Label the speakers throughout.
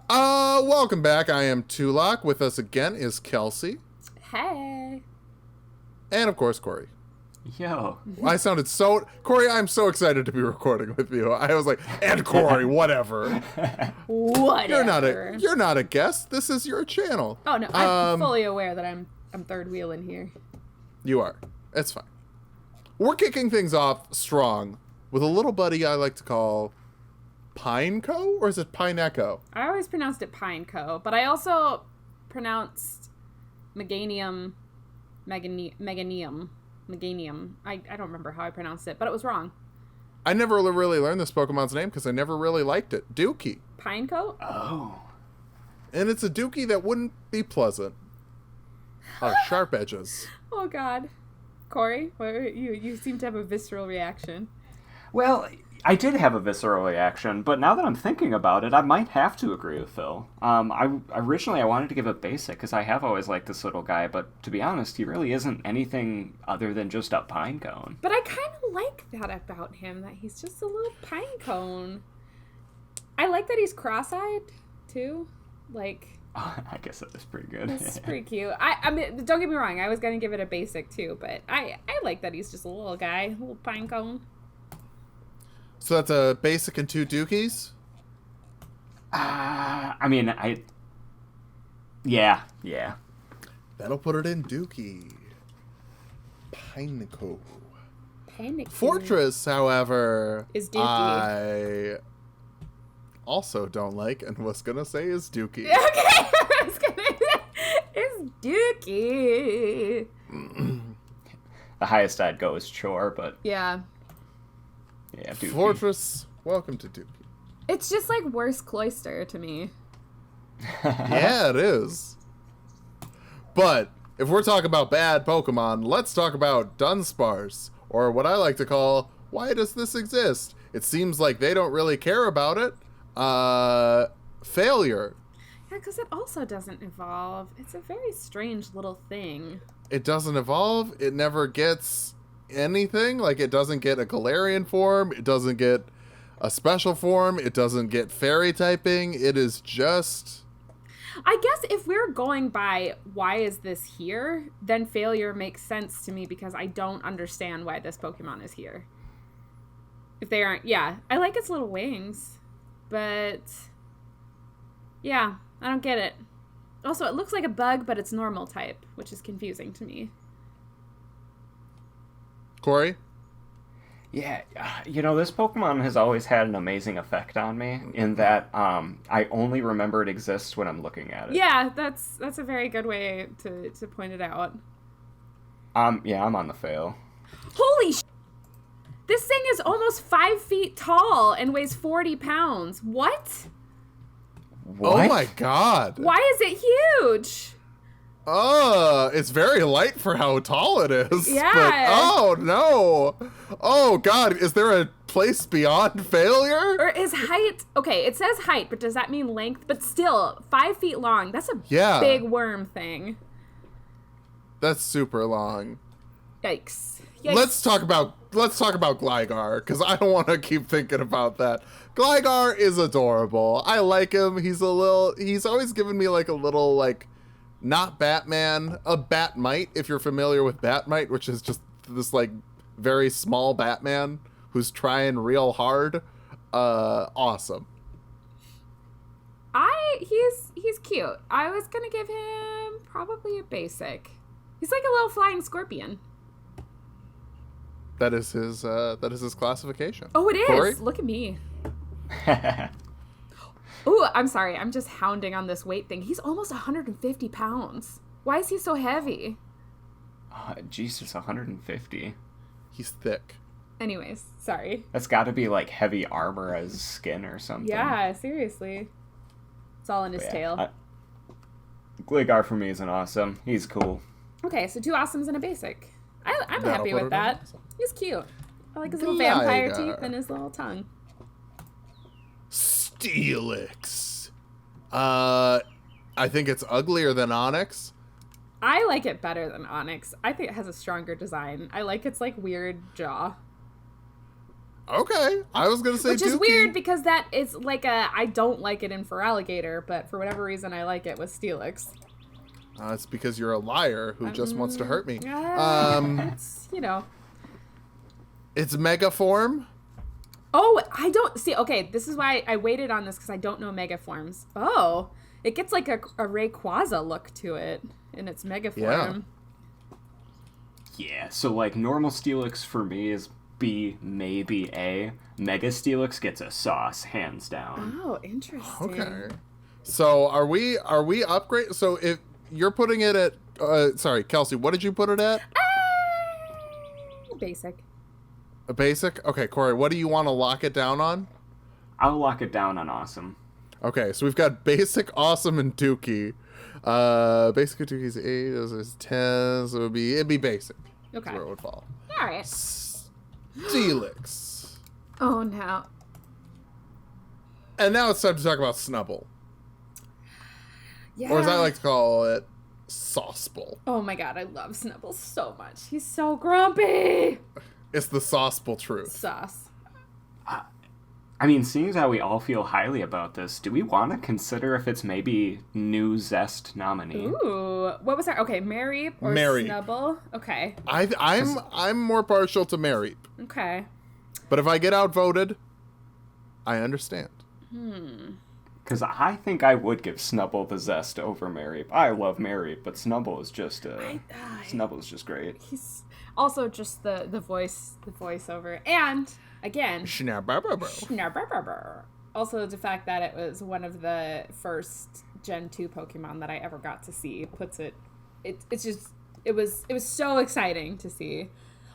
Speaker 1: Welcome back. I am Tulok. With us again is Kelsey.
Speaker 2: Hey.
Speaker 1: And of course, Corey.
Speaker 3: Yo.
Speaker 1: Corey, I'm so excited to be recording with you. I was like, and Corey, whatever.
Speaker 2: Whatever.
Speaker 1: You're not a guest. This is your channel.
Speaker 2: Oh no, I'm fully aware that I'm third wheel in here.
Speaker 1: You are. It's fine. We're kicking things off strong with a little buddy I like to call PINECO, or is it PINECO?
Speaker 2: I always pronounced it PINECO, but I also pronounced Meganium. I don't remember how I pronounced it, but it was wrong.
Speaker 1: I never really learned this Pokemon's name because I never really liked it. Dookie.
Speaker 2: PINECO?
Speaker 3: Oh.
Speaker 1: And it's a Dookie that wouldn't be pleasant. Sharp edges.
Speaker 2: Oh God. Corey, you seem to have a visceral reaction.
Speaker 3: Well, I did have a visceral reaction, but now that I'm thinking about it, I might have to agree with Phil. Originally I wanted to give it basic, because I have always liked this little guy, but to be honest, he really isn't anything other than just a pine cone.
Speaker 2: But I kind of like that about him, that he's just a little pine cone. I like that he's cross-eyed, too. Like...
Speaker 3: I guess that is pretty good.
Speaker 2: This is pretty cute. I mean, don't get me wrong, I was going to give it a basic, too, but I like that he's just a little guy, a little pine cone.
Speaker 1: So that's a basic and 2 Dookies?
Speaker 3: Yeah.
Speaker 1: That'll put it in Dookie. PINECO.
Speaker 2: PINECO.
Speaker 1: Fortress, however,
Speaker 2: Is Dookie.
Speaker 1: I also don't like and was gonna say is Dookie.
Speaker 2: Okay, I was gonna say, it's Dookie.
Speaker 3: The highest I'd go is Chore, but...
Speaker 2: Yeah.
Speaker 3: Yeah, Dookie.
Speaker 1: Fortress, welcome to Dookie.
Speaker 2: It's just like worse Cloyster to me.
Speaker 1: Yeah, it is. But if we're talking about bad Pokemon, let's talk about Dunsparce, or what I like to call, why does this exist? It seems like they don't really care about it. Failure.
Speaker 2: Yeah, because it also doesn't evolve. It's a very strange little thing.
Speaker 1: It doesn't evolve. It never gets anything. Like, it doesn't get a Galarian form. It doesn't get a special form. It doesn't get fairy typing. It is just...
Speaker 2: I guess if we're going by why is this here, then failure makes sense to me because I don't understand why this Pokemon is here. If they aren't... Yeah, I like its little wings, but... Yeah, I don't get it. Also, it looks like a bug, but it's normal type, which is confusing to me.
Speaker 1: Corey?
Speaker 3: Yeah, this Pokemon has always had an amazing effect on me in that I only remember it exists when I'm looking at it.
Speaker 2: Yeah, that's a very good way to point it out.
Speaker 3: Yeah, I'm on the fail.
Speaker 2: Holy sh**! This thing is almost 5 feet tall and weighs 40 pounds. What?
Speaker 3: What?
Speaker 1: Oh my god.
Speaker 2: Why is it huge?
Speaker 1: It's very light for how tall it is.
Speaker 2: Yeah.
Speaker 1: But, oh no. Oh god, is there a place beyond failure?
Speaker 2: Or is height... Okay, it says height, but does that mean length? But still, 5 feet long. That's a big worm thing.
Speaker 1: That's super long.
Speaker 2: Yikes.
Speaker 1: Let's talk about Gligar, because I don't want to keep thinking about that. Gligar is adorable. I like him. He's always given me like a little, like, not Batman, a Batmite, if you're familiar with Batmite, which is just this like very small Batman who's trying real hard. Awesome.
Speaker 2: He's cute. I was gonna give him probably a basic. He's like a little flying scorpion.
Speaker 1: That is his classification.
Speaker 2: Oh, it is.
Speaker 1: Corey?
Speaker 2: Look at me. Ooh, I'm sorry. I'm just hounding on this weight thing. He's almost 150 pounds. Why is he so heavy?
Speaker 3: Jesus, 150.
Speaker 1: He's thick.
Speaker 2: Anyways, sorry.
Speaker 3: That's got to be like heavy armor as skin or something.
Speaker 2: Yeah, seriously. It's all in his tail.
Speaker 3: Gligar for me is an awesome. He's cool.
Speaker 2: Okay, so 2 awesomes and a basic. I'm happy with that.
Speaker 1: Awesome.
Speaker 2: He's cute. I like his little vampire teeth and his little tongue.
Speaker 1: STEELIX. I think it's uglier than Onyx.
Speaker 2: I like it better than Onyx. I think it has a stronger design. I like its like weird jaw.
Speaker 1: Okay, I was gonna say
Speaker 2: Which is
Speaker 1: Dookie.
Speaker 2: weird because that is like I don't like it in Feraligatr, but for whatever reason I like it with STEELIX.
Speaker 1: It's because you're a liar who just wants to hurt me.
Speaker 2: It's, you know.
Speaker 1: It's Mega Form.
Speaker 2: Oh, I don't see. Okay, this is why I waited on this because I don't know Mega Forms. Oh, it gets like a Rayquaza look to it in its Mega Form.
Speaker 3: Yeah, so like normal Steelix for me is B, maybe A. Mega Steelix gets a sauce, hands down.
Speaker 2: Oh, interesting.
Speaker 1: Okay. So are we upgrade? So if you're putting it at, sorry, Kelsey, what did you put it at?
Speaker 2: Basic.
Speaker 1: A basic? Okay, Corey, what do you want to lock it down on?
Speaker 3: I'll lock it down on awesome.
Speaker 1: Okay, so we've got basic, awesome, and Dookie. Basic and Dookie's 8, this is 10, so it'd be basic.
Speaker 2: Okay.
Speaker 1: That's where it would fall.
Speaker 2: All right.
Speaker 1: STEELIX.
Speaker 2: Oh, no.
Speaker 1: And now it's time to talk about Snubbull.
Speaker 2: Yeah.
Speaker 1: Or as I like to call it, Saucebull.
Speaker 2: Oh my god, I love Snubbull so much. He's so grumpy.
Speaker 1: It's the Saucebull truth.
Speaker 2: Sauce.
Speaker 3: I mean, seeing as how we all feel highly about this, do we want to consider if it's maybe new Zest nominee?
Speaker 2: Ooh, what was that? Okay, Mareep or
Speaker 1: Mareep.
Speaker 2: Snubbull? Okay.
Speaker 1: I'm more partial to Mareep.
Speaker 2: Okay.
Speaker 1: But if I get outvoted, I understand.
Speaker 3: Because I think I would give Snubbull the Zest over Mareep. I love Mareep, but Snubbull is just Snubbull is just great.
Speaker 2: He's also just the voiceover, and again, also the fact that it was one of the first Gen 2 Pokemon that I ever got to see puts it. It was so exciting to see.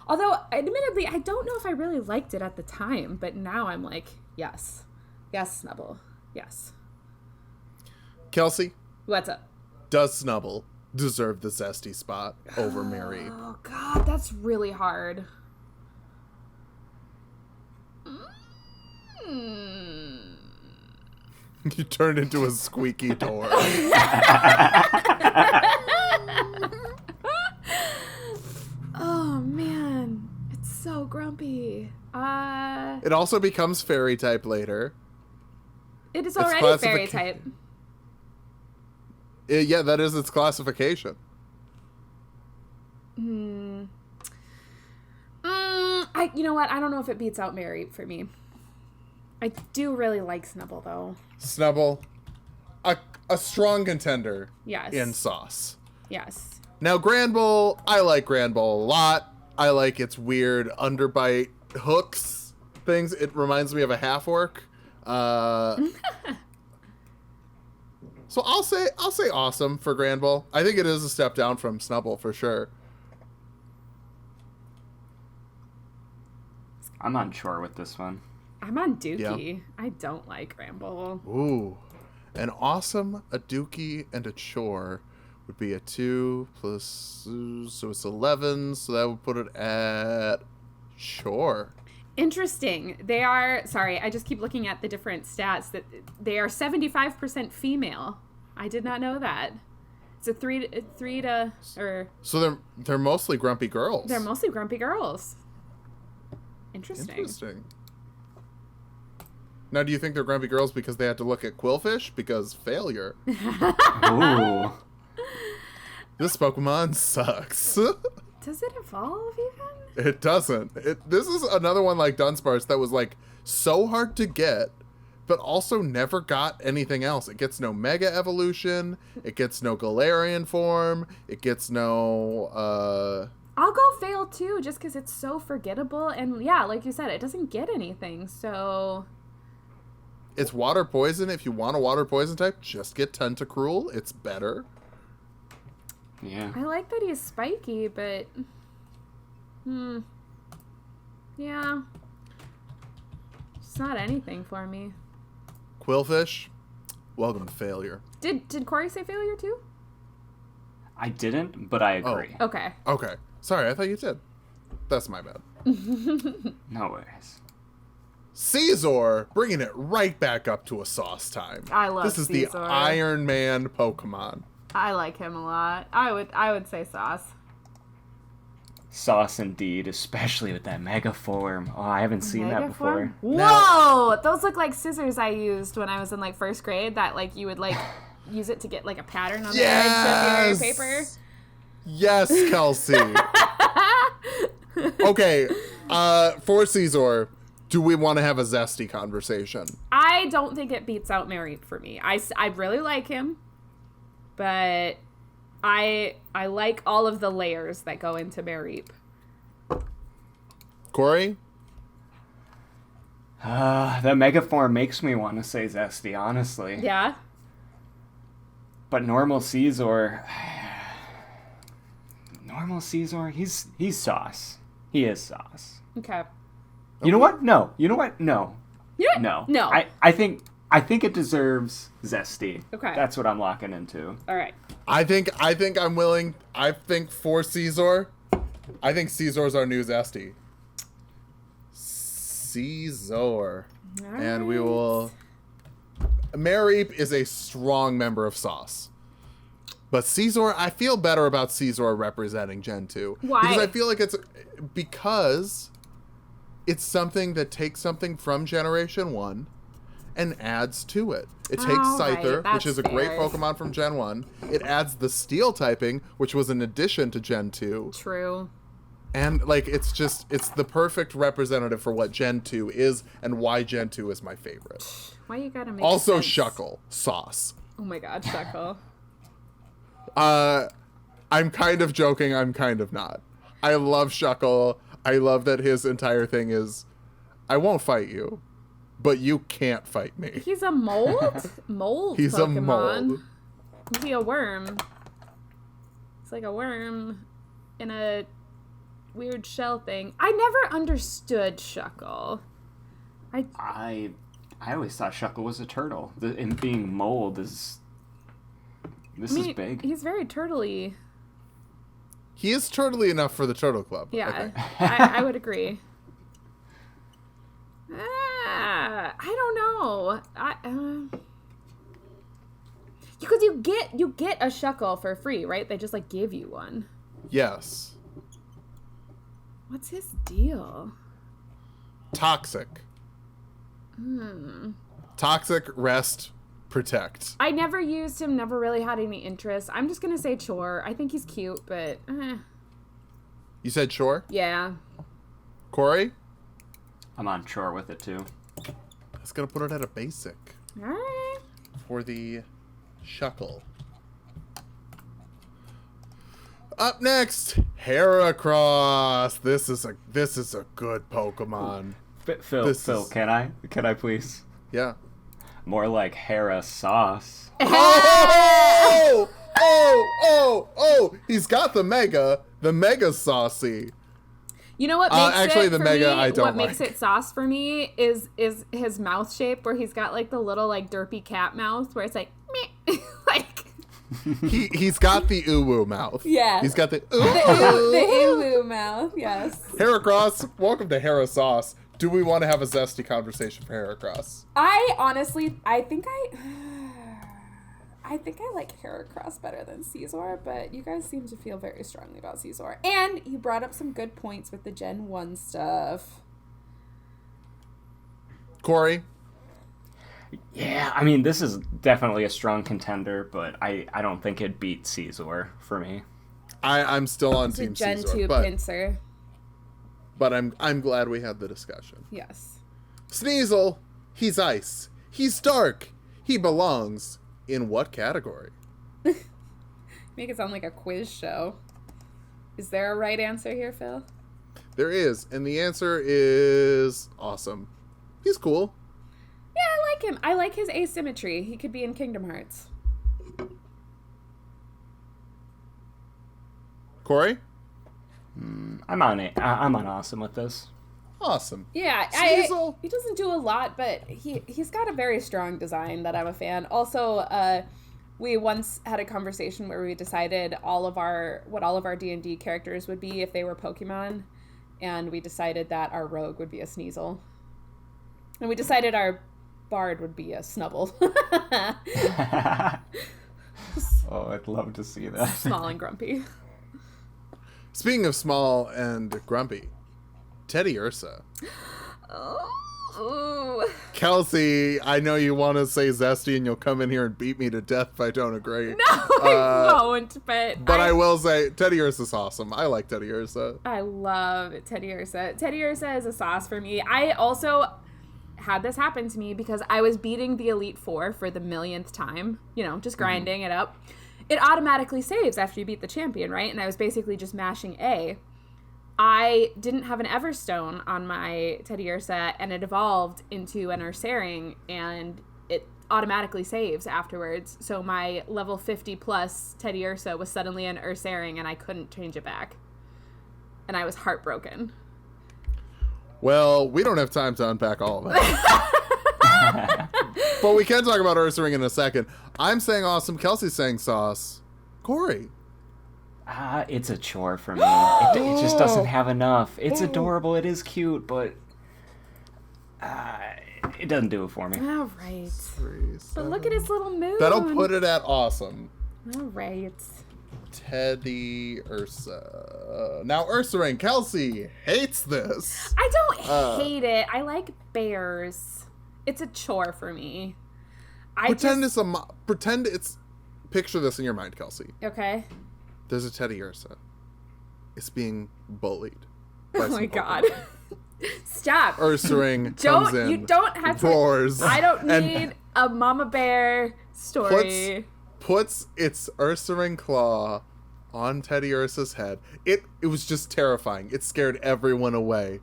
Speaker 2: Although, admittedly, I don't know if I really liked it at the time, but now I'm like, yes, Snubbull, yes.
Speaker 1: Kelsey,
Speaker 2: What's up?
Speaker 1: does Snubbull deserve the Zesty spot over Mareep?
Speaker 2: Oh god, that's really hard.
Speaker 1: You turned into a squeaky door.
Speaker 2: Oh man, it's so grumpy.
Speaker 1: It also becomes fairy type later.
Speaker 2: It is already fairy type.
Speaker 1: Yeah, that is its classification.
Speaker 2: You know what? I don't know if it beats out Mareep for me. I do really like Snubbull though.
Speaker 1: Snubbull, a strong contender.
Speaker 2: Yes.
Speaker 1: In sauce.
Speaker 2: Yes.
Speaker 1: Now Granbull, I like Granbull a lot. I like its weird underbite hooks things. It reminds me of a half orc. So I'll say awesome for Granbull. I think it is a step down from Snubbull for sure.
Speaker 3: I'm unsure with this one.
Speaker 2: I'm on Dookie.
Speaker 1: Yeah.
Speaker 2: I don't like Granbull.
Speaker 1: Ooh. An awesome, a Dookie, and a chore would be a 2 plus, so it's 11, so that would put it at chore.
Speaker 2: Interesting. They are, sorry, I just keep looking at the different stats, that they are 75% female. I did not know that. It's a three to, or...
Speaker 1: So they're mostly grumpy girls.
Speaker 2: They're mostly grumpy girls. Interesting.
Speaker 1: Now, do you think they're grumpy girls because they had to look at Quillfish? Because failure.
Speaker 3: Ooh.
Speaker 1: This Pokemon sucks.
Speaker 2: Does it evolve even?
Speaker 1: It doesn't. This is another one like Dunsparce that was like so hard to get, but also never got anything else. It gets no Mega Evolution. It gets no Galarian form. It gets no...
Speaker 2: I'll go fail too, just because it's so forgettable. And yeah, like you said, it doesn't get anything, so...
Speaker 1: It's water poison. If you want a water poison type, just get Tentacruel. It's better.
Speaker 3: Yeah.
Speaker 2: I like that he's spiky, but... Yeah. It's not anything for me.
Speaker 1: Quillfish, welcome to failure.
Speaker 2: Did Corey say failure too?
Speaker 3: I didn't, but I agree.
Speaker 2: Oh. Okay.
Speaker 1: Okay. Sorry, I thought you did. That's my bad.
Speaker 3: No worries.
Speaker 1: Caesar, bringing it right back up to a sauce time.
Speaker 2: I love
Speaker 1: This is
Speaker 2: Caesar.
Speaker 1: the Iron Man Pokemon.
Speaker 2: I like him a lot. I would say sauce.
Speaker 3: sauce indeed, especially with that mega form. Oh, I haven't seen that before.
Speaker 2: Whoa! Those look like scissors I used when I was in like first grade that like you would like use it to get like a pattern on the edge of your paper.
Speaker 1: Yes, Kelsey. Okay, for Caesar, do we want to have a zesty conversation?
Speaker 2: I don't think it beats out Mary for me. I really like him, but I like all of the layers that go into Mareep.
Speaker 1: Corey?
Speaker 3: The mega form makes me want to say zesty, honestly.
Speaker 2: Yeah?
Speaker 3: But normal Caesar... Normal Caesar, he's sauce. He is sauce.
Speaker 2: Okay.
Speaker 3: You know what? No. You know what? No.
Speaker 2: You know what?
Speaker 3: No.
Speaker 2: No.
Speaker 3: I think it deserves zesty.
Speaker 2: Okay.
Speaker 3: That's what I'm locking into.
Speaker 2: All right.
Speaker 1: I think I'm willing. I think for Caesar, I think Caesar's our new zesty. Caesar. And we will... Mareep is a strong member of sauce. But Caesar, I feel better about Caesar representing Gen 2.
Speaker 2: Why?
Speaker 1: Because I feel like it's something that takes something from Generation 1 and adds to it. It takes Scyther,
Speaker 2: right,
Speaker 1: which is a great
Speaker 2: fair.
Speaker 1: Pokemon from Gen 1. It adds the Steel typing, which was an addition to Gen 2.
Speaker 2: True.
Speaker 1: And, like, it's the perfect representative for what Gen 2 is and why Gen 2 is my favorite.
Speaker 2: Why you gotta make
Speaker 1: Also,
Speaker 2: sense?
Speaker 1: Shuckle. Sauce.
Speaker 2: Oh my god, Shuckle.
Speaker 1: I'm kind of joking, I'm kind of not. I love Shuckle. I love that his entire thing is, I won't fight you, but you can't fight me.
Speaker 2: He's a mold? Mold
Speaker 1: He's
Speaker 2: Pokemon.
Speaker 1: a mold.
Speaker 2: Is he a worm? It's like a worm in a weird shell thing. I never understood Shuckle.
Speaker 3: I always thought Shuckle was a turtle. And being mold is... This is big.
Speaker 2: He's very turtley.
Speaker 1: He is turtly enough for the Turtle Club.
Speaker 2: Yeah,
Speaker 1: Okay.
Speaker 2: I would agree. I don't know. Because you get a Shuckle for free, right? They just like give you one.
Speaker 1: Yes.
Speaker 2: What's his deal?
Speaker 1: Toxic. Toxic, rest, protect.
Speaker 2: I never used him, never really had any interest. I'm just going to say Chore. I think he's cute, but...
Speaker 1: You said Chore?
Speaker 2: Yeah.
Speaker 1: Corey?
Speaker 3: I'm on shore with it, too.
Speaker 1: I was going to put it at a basic.
Speaker 2: All right.
Speaker 1: For the Shuckle. Up next, Heracross. This is a good Pokemon.
Speaker 3: Phil, can I please?
Speaker 1: Yeah.
Speaker 3: More like Hera sauce.
Speaker 1: Oh! He's got the mega saucy.
Speaker 2: You know what makes
Speaker 1: actually,
Speaker 2: it
Speaker 1: the
Speaker 2: for
Speaker 1: mega
Speaker 2: me,
Speaker 1: I don't
Speaker 2: what makes
Speaker 1: like.
Speaker 2: it sauce for me is his mouth shape, where he's got like the little like derpy cat mouth, where it's like meh. Like
Speaker 1: He's got the uwu mouth.
Speaker 2: Yeah.
Speaker 1: He's got the
Speaker 2: the ew mouth. Yes.
Speaker 1: Heracross, welcome to Hera Sauce. Do we want to have a zesty conversation for Heracross?
Speaker 2: I honestly, I think I like Heracross better than Caesar, but you guys seem to feel very strongly about Caesar. And you brought up some good points with the Gen 1 stuff.
Speaker 1: Corey?
Speaker 3: Yeah, I mean, this is definitely a strong contender, but I don't think it beats Caesar for me.
Speaker 1: I'm still on
Speaker 2: It's a
Speaker 1: Team
Speaker 2: Gen
Speaker 1: Caesar,
Speaker 2: 2 pincer.
Speaker 1: but I'm glad we had the discussion.
Speaker 2: Yes.
Speaker 1: Sneasel, he's ice. He's dark. He belongs in what category?
Speaker 2: Make it sound like a quiz show. Is there a right answer here, Phil?
Speaker 1: There is, and the answer is awesome. He's cool.
Speaker 2: Yeah, I like him. I like his asymmetry. He could be in Kingdom Hearts.
Speaker 1: Corey?
Speaker 3: I'm on awesome with this.
Speaker 1: Awesome.
Speaker 2: Yeah,
Speaker 1: Sneasel.
Speaker 2: he doesn't do a lot, but he's got a very strong design that I'm a fan. Also, we once had a conversation where we decided what all of our D&D characters would be if they were Pokemon, and we decided that our rogue would be a Sneasel. And we decided our bard would be a Snubbull.
Speaker 3: Oh, I'd love to see that.
Speaker 2: Small and grumpy.
Speaker 1: Speaking of small and grumpy, TEDDIURSA.
Speaker 2: Ooh.
Speaker 1: Kelsey, I know you want to say zesty and you'll come in here and beat me to death if I don't agree.
Speaker 2: No, I won't, but
Speaker 1: I will say TEDDIURSA's awesome. I like TEDDIURSA.
Speaker 2: I love TEDDIURSA. TEDDIURSA is a sauce for me. I also had this happen to me because I was beating the Elite Four for the millionth time, you know, just grinding it up. It automatically saves after you beat the champion, right? And I was basically just mashing A. I didn't have an Everstone on my TEDDIURSA, and it evolved into an URSARING, and it automatically saves afterwards. So my level 50 plus TEDDIURSA was suddenly an URSARING, and I couldn't change it back. And I was heartbroken.
Speaker 1: Well, we don't have time to unpack all of that. But we can talk about URSARING in a second. I'm saying awesome. Kelsey's saying sauce. Corey.
Speaker 3: It's a chore for me. It just doesn't have enough. It's adorable. It is cute, but it doesn't do it for me.
Speaker 2: All right. But look at his little moon.
Speaker 1: That'll put it at awesome.
Speaker 2: All right.
Speaker 1: TEDDIURSA. Now, URSARING. Kelsey hates this.
Speaker 2: I don't hate it. I like bears. It's a chore for me.
Speaker 1: Pretend it's... Picture this in your mind, Kelsey.
Speaker 2: Okay.
Speaker 1: There's a TEDDIURSA. It's being bullied.
Speaker 2: Oh my god. Stop.
Speaker 1: URSARING comes in.
Speaker 2: You don't have to.
Speaker 1: Roars.
Speaker 2: I don't need a mama bear story.
Speaker 1: Puts its URSARING claw on TEDDIURSA's head. It was just terrifying. It scared everyone away.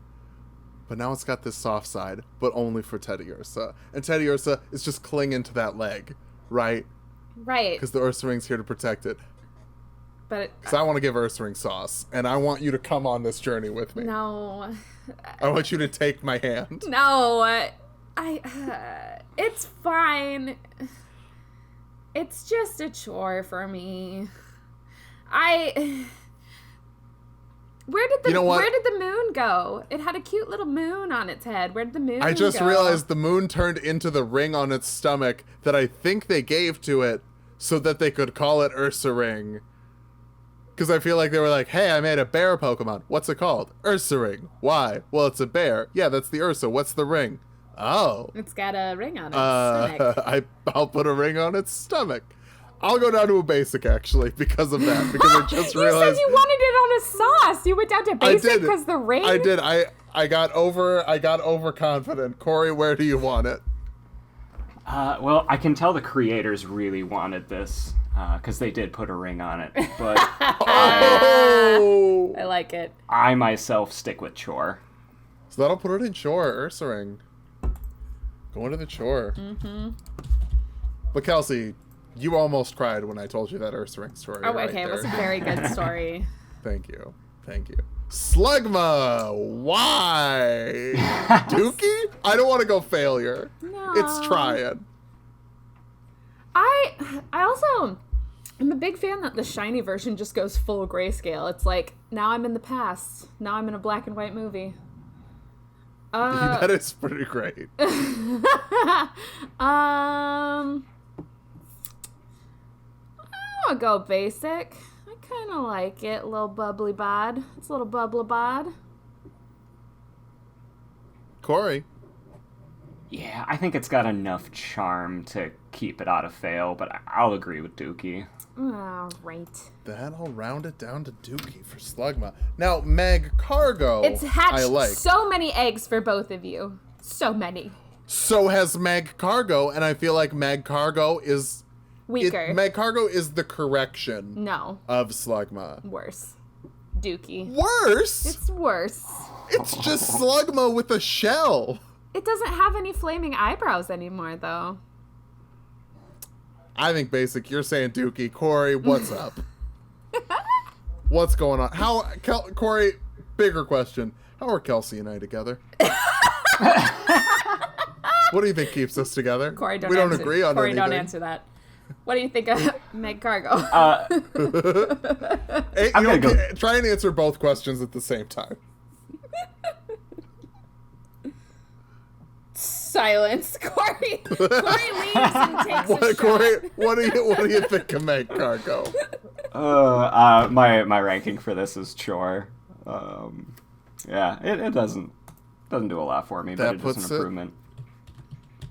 Speaker 1: But now it's got this soft side, but only for TEDDIURSA. And TEDDIURSA is just clinging to that leg, right?
Speaker 2: Right.
Speaker 1: Because the URSARING's here to protect it.
Speaker 2: But
Speaker 1: because I want to give URSARING sauce, and I want you to come on this journey with me.
Speaker 2: No.
Speaker 1: I want you to take my hand.
Speaker 2: No. It's fine. It's just a chore for me. Where did the moon go? It had a cute little moon on its head. Where did the moon go?
Speaker 1: I just realized the moon turned into the ring on its stomach that I think they gave to it so that they could call it URSARING. Because I feel like they were like, hey, I made a bear Pokemon. What's it called? URSARING. Why? Well, it's a bear. Yeah, that's the Ursa. What's the ring? Oh.
Speaker 2: It's got a ring on its stomach.
Speaker 1: I'll put a ring on its stomach. I'll go down to a basic, actually, because of that. Because I just realized...
Speaker 2: You said you wanted it on a sauce. You went down to basic because the ring?
Speaker 1: I did. I got overconfident. Corey, where do you want it?
Speaker 3: Well, I can tell the creators really wanted this. Because they did put a ring on it. But
Speaker 2: I like it.
Speaker 3: I myself stick with chore.
Speaker 1: So that'll put it in chore, URSARING. Going to the chore. Mm-hmm. But Kelsey, you almost cried when I told you that URSARING story.
Speaker 2: Oh, okay. It was a very good story.
Speaker 1: Thank you. SLUGMA! Why? Dookie? I don't want to go failure.
Speaker 2: No.
Speaker 1: It's trying.
Speaker 2: I'm a big fan that the shiny version just goes full grayscale. It's like, now I'm in the past. Now I'm in a black and white movie.
Speaker 1: That is pretty great.
Speaker 2: I'll go basic. I kind of like it. A little bubbly bod. It's a little bubbly bod.
Speaker 1: Corey.
Speaker 3: Yeah, I think it's got enough charm to keep it out of fail, but I'll agree with Dookie.
Speaker 2: All right.
Speaker 1: That'll round it down to Dookie for SLUGMA. Now, Mag Cargo,
Speaker 2: it's hatched
Speaker 1: I like.
Speaker 2: So many eggs for both of you. So many.
Speaker 1: So has Mag Cargo, and I feel like Mag Cargo is...
Speaker 2: weaker.
Speaker 1: Mag Cargo is the correction of SLUGMA.
Speaker 2: Worse. Dookie.
Speaker 1: Worse?
Speaker 2: It's worse.
Speaker 1: It's just SLUGMA with a shell.
Speaker 2: It doesn't have any flaming eyebrows anymore, though.
Speaker 1: I think basic. You're saying Dookie. Corey, what's up? What's going on? Corey, bigger question. How are Kelsey and I together? What do you think keeps us together?
Speaker 2: Corey,
Speaker 1: we don't agree on
Speaker 2: Corey,
Speaker 1: anything.
Speaker 2: don't answer that. What do you think of Meg Cargo?
Speaker 1: Hey, try and answer both questions at the same time.
Speaker 2: Silence. Corey leaves and takes a
Speaker 1: Corey,
Speaker 2: shot.
Speaker 1: what do you think of Meg Cargo?
Speaker 3: My ranking for this is chore. Yeah, it doesn't do a lot for me, but it is an improvement.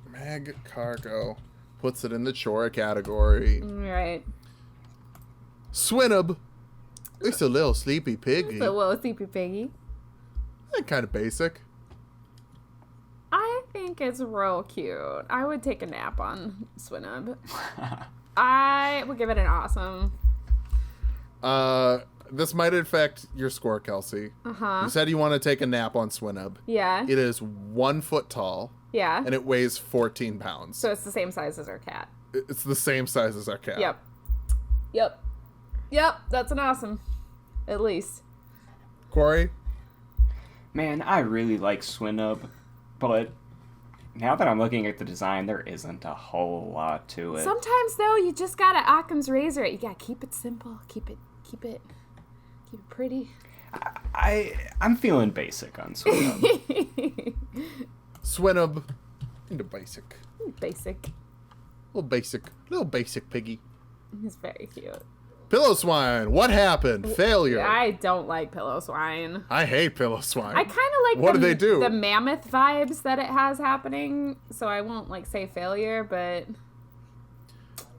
Speaker 1: Mag Cargo puts it in the chore category.
Speaker 2: Right.
Speaker 1: Swinub. It's a little sleepy piggy.
Speaker 2: It's a little sleepy piggy.
Speaker 1: Kind of basic.
Speaker 2: I think it's real cute. I would take a nap on Swinub. I would give it an awesome.
Speaker 1: This might affect your score, Kelsey. You said you want to take a nap on Swinub.
Speaker 2: Yeah.
Speaker 1: It is 1 foot tall.
Speaker 2: Yeah.
Speaker 1: And it weighs 14 pounds.
Speaker 2: So it's the same size as our cat.
Speaker 1: It's the same size as our cat.
Speaker 2: Yep. That's an awesome. At least.
Speaker 1: Corey?
Speaker 3: Man, I really like Swinub, but now that I'm looking at the design, there isn't a whole lot to it.
Speaker 2: Sometimes though, you just gotta Occam's razor it. You gotta keep it simple. Keep it pretty.
Speaker 3: I'm feeling basic on Swinub.
Speaker 1: Swinub into basic.
Speaker 2: Basic.
Speaker 1: Little basic piggy.
Speaker 2: He's very cute.
Speaker 1: Piloswine, what happened? Failure.
Speaker 2: I don't like Piloswine.
Speaker 1: I hate Piloswine.
Speaker 2: I kind of like
Speaker 1: what do they do?
Speaker 2: The mammoth vibes that it has happening, so I won't like say failure, but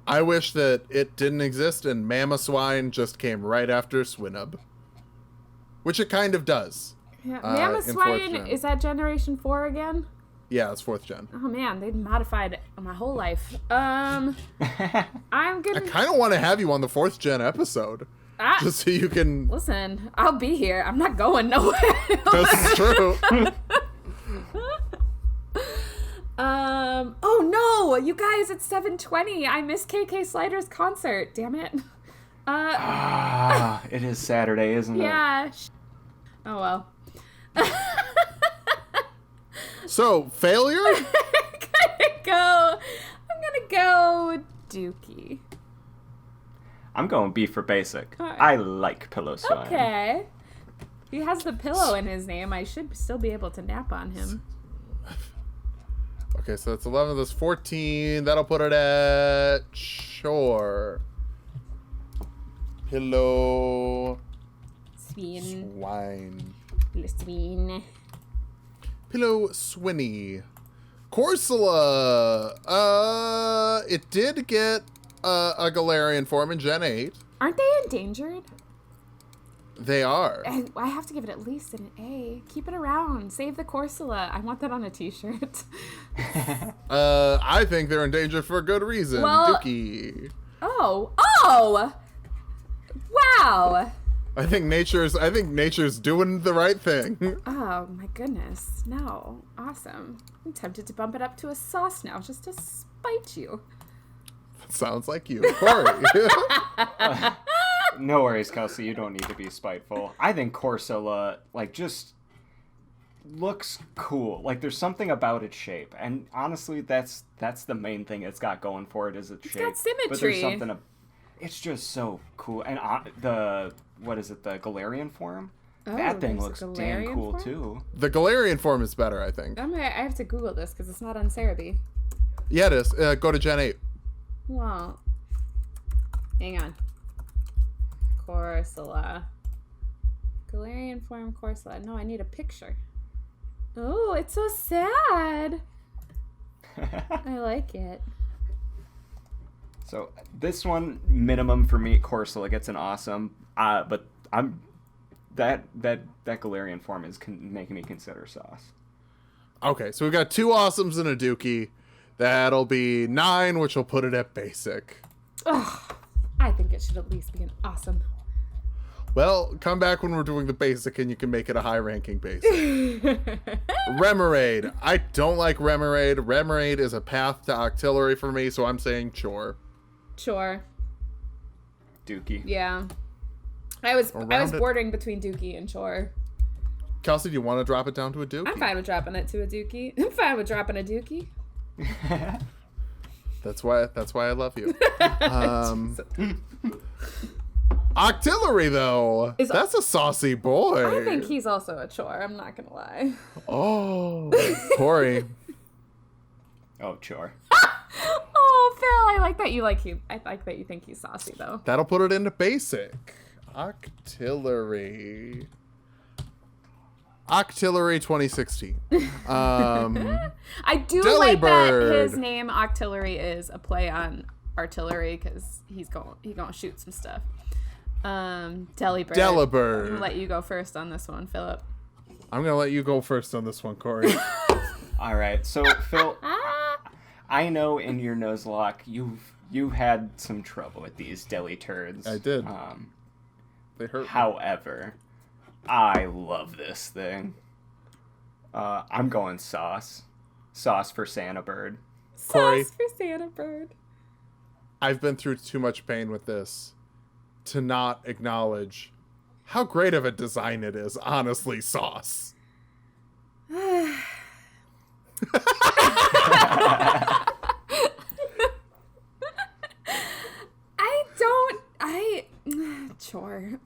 Speaker 1: I wish that it didn't exist and Mamoswine just came right after Swinub. Which it kind of does.
Speaker 2: Yeah. Mamoswine, is that Generation 4 again?
Speaker 1: Yeah, it's 4th gen.
Speaker 2: Oh man, they've modified my whole life. I'm gonna.
Speaker 1: I kind of want to have you on the 4th gen episode, just so you can.
Speaker 2: Listen, I'll be here. I'm not going nowhere.
Speaker 1: That's true.
Speaker 2: Oh no, you guys! It's 7:20. I missed KK Slider's concert. Damn it.
Speaker 3: It is Saturday, isn't it?
Speaker 2: Yeah. Oh well.
Speaker 1: So, failure?
Speaker 2: I'm gonna go Dookie.
Speaker 3: I'm going B for basic.
Speaker 2: Right.
Speaker 3: I like Piloswine.
Speaker 2: Okay. He has the pillow in his name. I should still be able to nap on him.
Speaker 1: Okay, so that's 11. That's 14. That'll put it at chore. Pillow.
Speaker 2: Swine.
Speaker 1: Swine. Piloswine. Corsola. It did get a Galarian form in Gen 8.
Speaker 2: Aren't they endangered?
Speaker 1: They are.
Speaker 2: I have to give it at least an A. Keep it around. Save the Corsola. I want that on a t-shirt.
Speaker 1: I think they're endangered for a good reason.
Speaker 2: Well,
Speaker 1: Dookie.
Speaker 2: Oh! Wow!
Speaker 1: I think nature's doing the right thing.
Speaker 2: Oh my goodness. No. Awesome. I'm tempted to bump it up to a sauce now just to spite you.
Speaker 1: Sounds like you, Corey.
Speaker 3: No worries, Kelsey. You don't need to be spiteful. I think Corsola, just looks cool. There's something about its shape. And honestly, that's the main thing it's got going for it is its shape.
Speaker 2: It's got symmetry.
Speaker 3: But there's something... It's just so cool. And the Galarian form?
Speaker 2: Oh,
Speaker 3: that thing looks dang
Speaker 2: Galarian
Speaker 3: cool,
Speaker 2: form?
Speaker 3: too.
Speaker 1: The Galarian form is better, I think.
Speaker 2: I have to Google this because it's not on CELEBI.
Speaker 1: Yeah, it is. Go to Gen 8.
Speaker 2: Well, hang on. Corsola. Galarian form Corsola. No, I need a picture. Oh, it's so sad. I like it.
Speaker 3: So this one, minimum for me, Corsola gets an awesome. But that Galarian form is making me consider sauce.
Speaker 1: Okay, so we've got 2 awesomes and a Dookie. That'll be 9, which will put it at basic.
Speaker 2: Ugh, I think it should at least be an awesome.
Speaker 1: Well, come back when we're doing the basic and you can make it a high-ranking basic. Remoraid. I don't like Remoraid. Remoraid is a path to Octillery for me, so I'm saying chore.
Speaker 2: Sure.
Speaker 3: Dookie.
Speaker 2: Yeah. I was bordering between Dookie and Chore.
Speaker 1: Kelsey, do you want to drop it down to a Dookie?
Speaker 2: I'm fine with dropping it to a Dookie. I'm fine with dropping a Dookie.
Speaker 1: That's why I love you. Octillery, though. That's a saucy boy.
Speaker 2: I think he's also a chore. I'm not going to lie.
Speaker 1: Oh, Corey.
Speaker 3: Oh, chore.
Speaker 2: Oh, Phil, I like that you think he's saucy though.
Speaker 1: That'll put it into basic. Octillery. Octillery 2016.
Speaker 2: I do like that his name Octillery is a play on artillery because he's gonna shoot some stuff. Delibird. I'm gonna let you go first on this one, Philip.
Speaker 1: I'm gonna let you go first on this one, Corey.
Speaker 3: All right, so Phil, I know in your Nuzlocke you've had some trouble with these deli turds.
Speaker 1: I did. They hurt.
Speaker 3: However, I love this thing. I'm going sauce. Sauce for Santa Bird.
Speaker 1: Corey,
Speaker 2: Sauce for Santa Bird.
Speaker 1: I've been through too much pain with this to not acknowledge how great of a design it is. Honestly, sauce.
Speaker 2: Sure.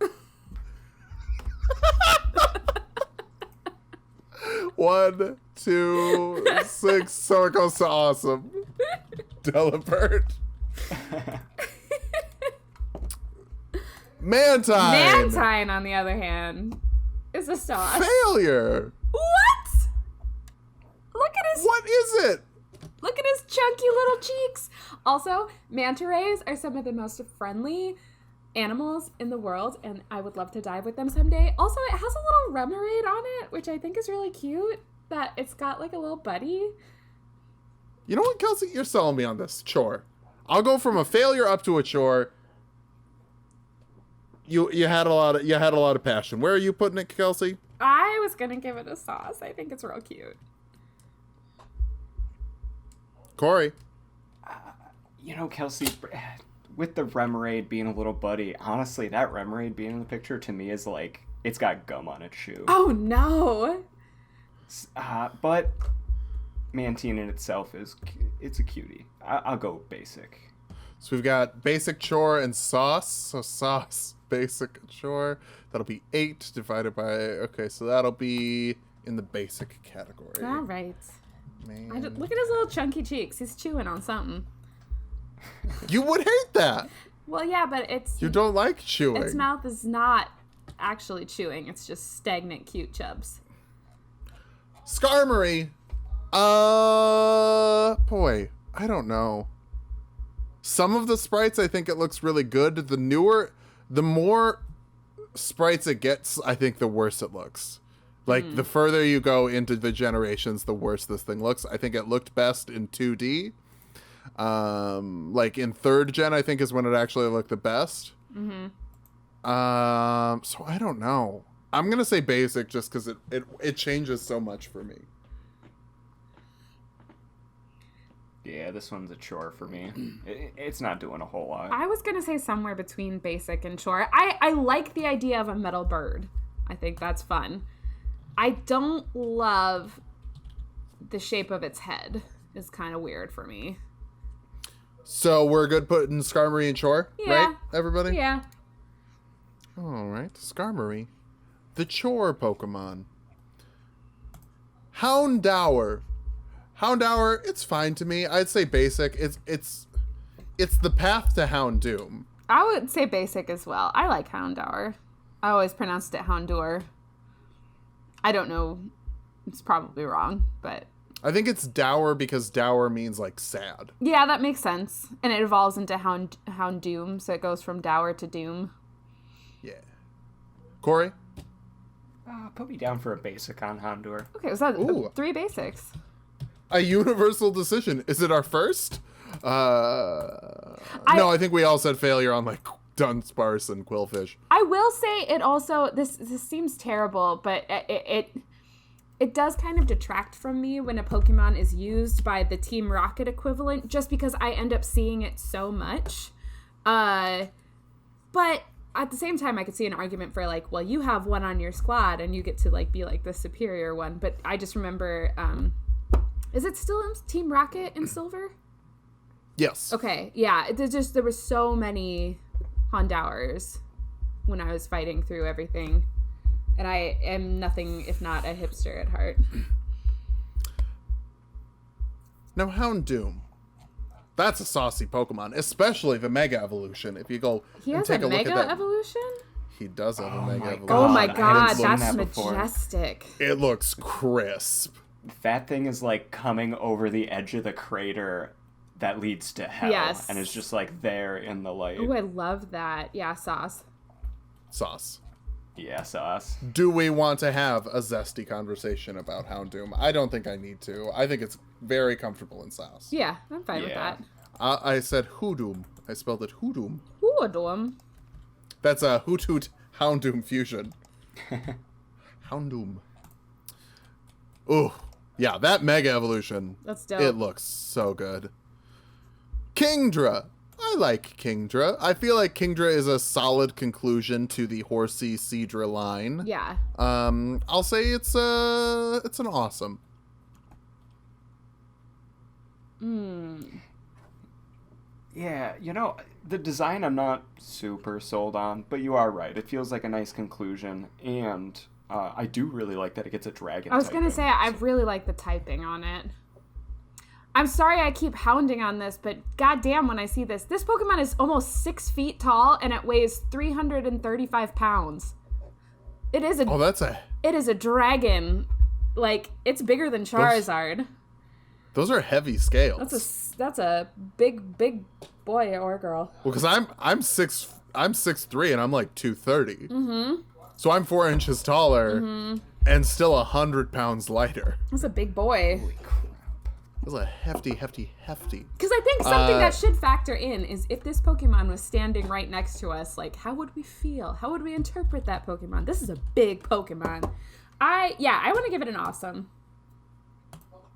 Speaker 1: 1, 2, 6. So it goes to awesome. Delibird.
Speaker 2: Mantine, on the other hand, is a sauce.
Speaker 1: Failure.
Speaker 2: What? Look at his.
Speaker 1: What is it?
Speaker 2: Look at his chunky little cheeks. Also, manta rays are some of the most friendly animals in the world, and I would love to dive with them someday. Also, it has a little remoraid on it, which I think is really cute. That it's got like a little buddy.
Speaker 1: You know what, Kelsey? You're selling me on this chore. I'll go from a failure up to a chore. You had a lot of passion. Where are you putting it, Kelsey?
Speaker 2: I was gonna give it a sauce. I think it's real cute.
Speaker 1: Corey.
Speaker 3: You know, Kelsey, with the remoraid being a little buddy, honestly, that remoraid being in the picture to me is like, it's got gum on its shoe.
Speaker 2: Oh no.
Speaker 3: But Mantine in itself it's a cutie. I'll go basic.
Speaker 1: So we've got basic, chore, and sauce. So sauce, basic, chore. That'll be 8 divided by... Okay, so that'll be in the basic category.
Speaker 2: All right.
Speaker 1: Man.
Speaker 2: Look at his little chunky cheeks. He's chewing on something.
Speaker 1: You would hate that.
Speaker 2: Well, yeah, but it's...
Speaker 1: You don't like chewing.
Speaker 2: Its mouth is not actually chewing. It's just stagnant cute chubs.
Speaker 1: Skarmory. Boy, I don't know. Some of the sprites, I think it looks really good. The more sprites it gets, I think the worse it looks. Like, the further you go into the generations, the worse this thing looks. I think it looked best in 2D. Like, in 3rd gen, I think is when it actually looked the best. Mm-hmm. So I don't know. I'm going to say basic just because it changes so much for me.
Speaker 3: Yeah, this one's a chore for me. It's not doing a whole lot.
Speaker 2: I was going to say somewhere between basic and chore. I like the idea of a metal bird. I think that's fun. I don't love the shape of its head. It's kind of weird for me.
Speaker 1: So we're good putting Skarmory and chore,
Speaker 2: yeah.
Speaker 1: Right, everybody?
Speaker 2: Yeah.
Speaker 1: All right, Skarmory. The chore Pokemon. Houndour. Houndour, it's fine to me. I'd say basic. It's the path to Houndoom.
Speaker 2: I would say basic as well. I like Houndour. I always pronounced it Houndour. I don't know. It's probably wrong, but...
Speaker 1: I think it's dour because dour means, like, sad.
Speaker 2: Yeah, that makes sense. And it evolves into Houndoom, so it goes from dour to doom.
Speaker 1: Yeah. Corey?
Speaker 3: Put me down for a basic on Houndour.
Speaker 2: Okay, so that's 3 basics.
Speaker 1: A universal decision. Is it our first? No, I think we all said failure on, like, Dunsparce and Quillfish.
Speaker 2: I will say it also... This seems terrible, but it does kind of detract from me when a Pokemon is used by the Team Rocket equivalent, just because I end up seeing it so much. But at the same time, I could see an argument for, like, well, you have one on your squad and you get to, like, be, like, the superior one. But I just remember, is it still in Team Rocket in Silver?
Speaker 1: Yes.
Speaker 2: Okay, yeah. There were so many Houndours when I was fighting through everything. And I am nothing if not a hipster at heart.
Speaker 1: Now, Houndoom. That's a saucy Pokemon, especially the Mega Evolution. If you go
Speaker 2: He
Speaker 1: and
Speaker 2: has
Speaker 1: take
Speaker 2: a
Speaker 1: a look
Speaker 2: Mega
Speaker 1: at that,
Speaker 2: Evolution?
Speaker 1: he does have a Mega Evolution.
Speaker 2: Oh my
Speaker 3: I hadn't
Speaker 2: god,
Speaker 3: seen
Speaker 2: that's
Speaker 3: that before.
Speaker 2: majestic.
Speaker 1: It looks crisp.
Speaker 3: That thing is like coming over the edge of the crater that leads to hell.
Speaker 2: Yes.
Speaker 3: And it's just like there in the light.
Speaker 2: Oh, I love that. Yeah, sauce.
Speaker 1: Sauce.
Speaker 3: Yeah, sauce.
Speaker 1: Do we want to have a zesty conversation about Houndoom? I don't think I need to. I think it's very comfortable in sauce.
Speaker 2: Yeah, I'm fine with
Speaker 3: Yeah.
Speaker 2: that.
Speaker 1: I said Hoodoo. I spelled it Hoodoo.
Speaker 2: Hoodoo.
Speaker 1: That's a Hoot Hoot Houndoom fusion. Houndoom. Ooh. Yeah, that Mega Evolution.
Speaker 2: That's dope.
Speaker 1: It looks so good. Kingdra. I like Kingdra. I feel like Kingdra is a solid conclusion to the Horsey Seadra line.
Speaker 2: Yeah.
Speaker 1: I'll say it's an awesome.
Speaker 3: Yeah, you know, the design I'm not super sold on, but you are right. It feels like a nice conclusion, and I do really like that it gets a dragon
Speaker 2: I was going to
Speaker 3: typing.
Speaker 2: say, I really like the typing on it. I'm sorry I keep hounding on this, but goddamn when I see this. This Pokemon is almost 6 feet tall, and it weighs 335 pounds. It is
Speaker 1: Oh, that's a...
Speaker 2: It is a dragon. Like, it's bigger than Charizard.
Speaker 1: Those are heavy scales.
Speaker 2: That's a big boy or girl.
Speaker 1: Well, because I'm 6'3" and I'm like 230. Mm-hmm. So I'm 4 inches taller and still 100 pounds lighter.
Speaker 2: That's a big boy.
Speaker 1: That's a hefty.
Speaker 2: Because I think something that should factor in is if this Pokemon was standing right next to us, like, how would we feel? How would we interpret that Pokemon? This is a big Pokemon. I want to give it an awesome.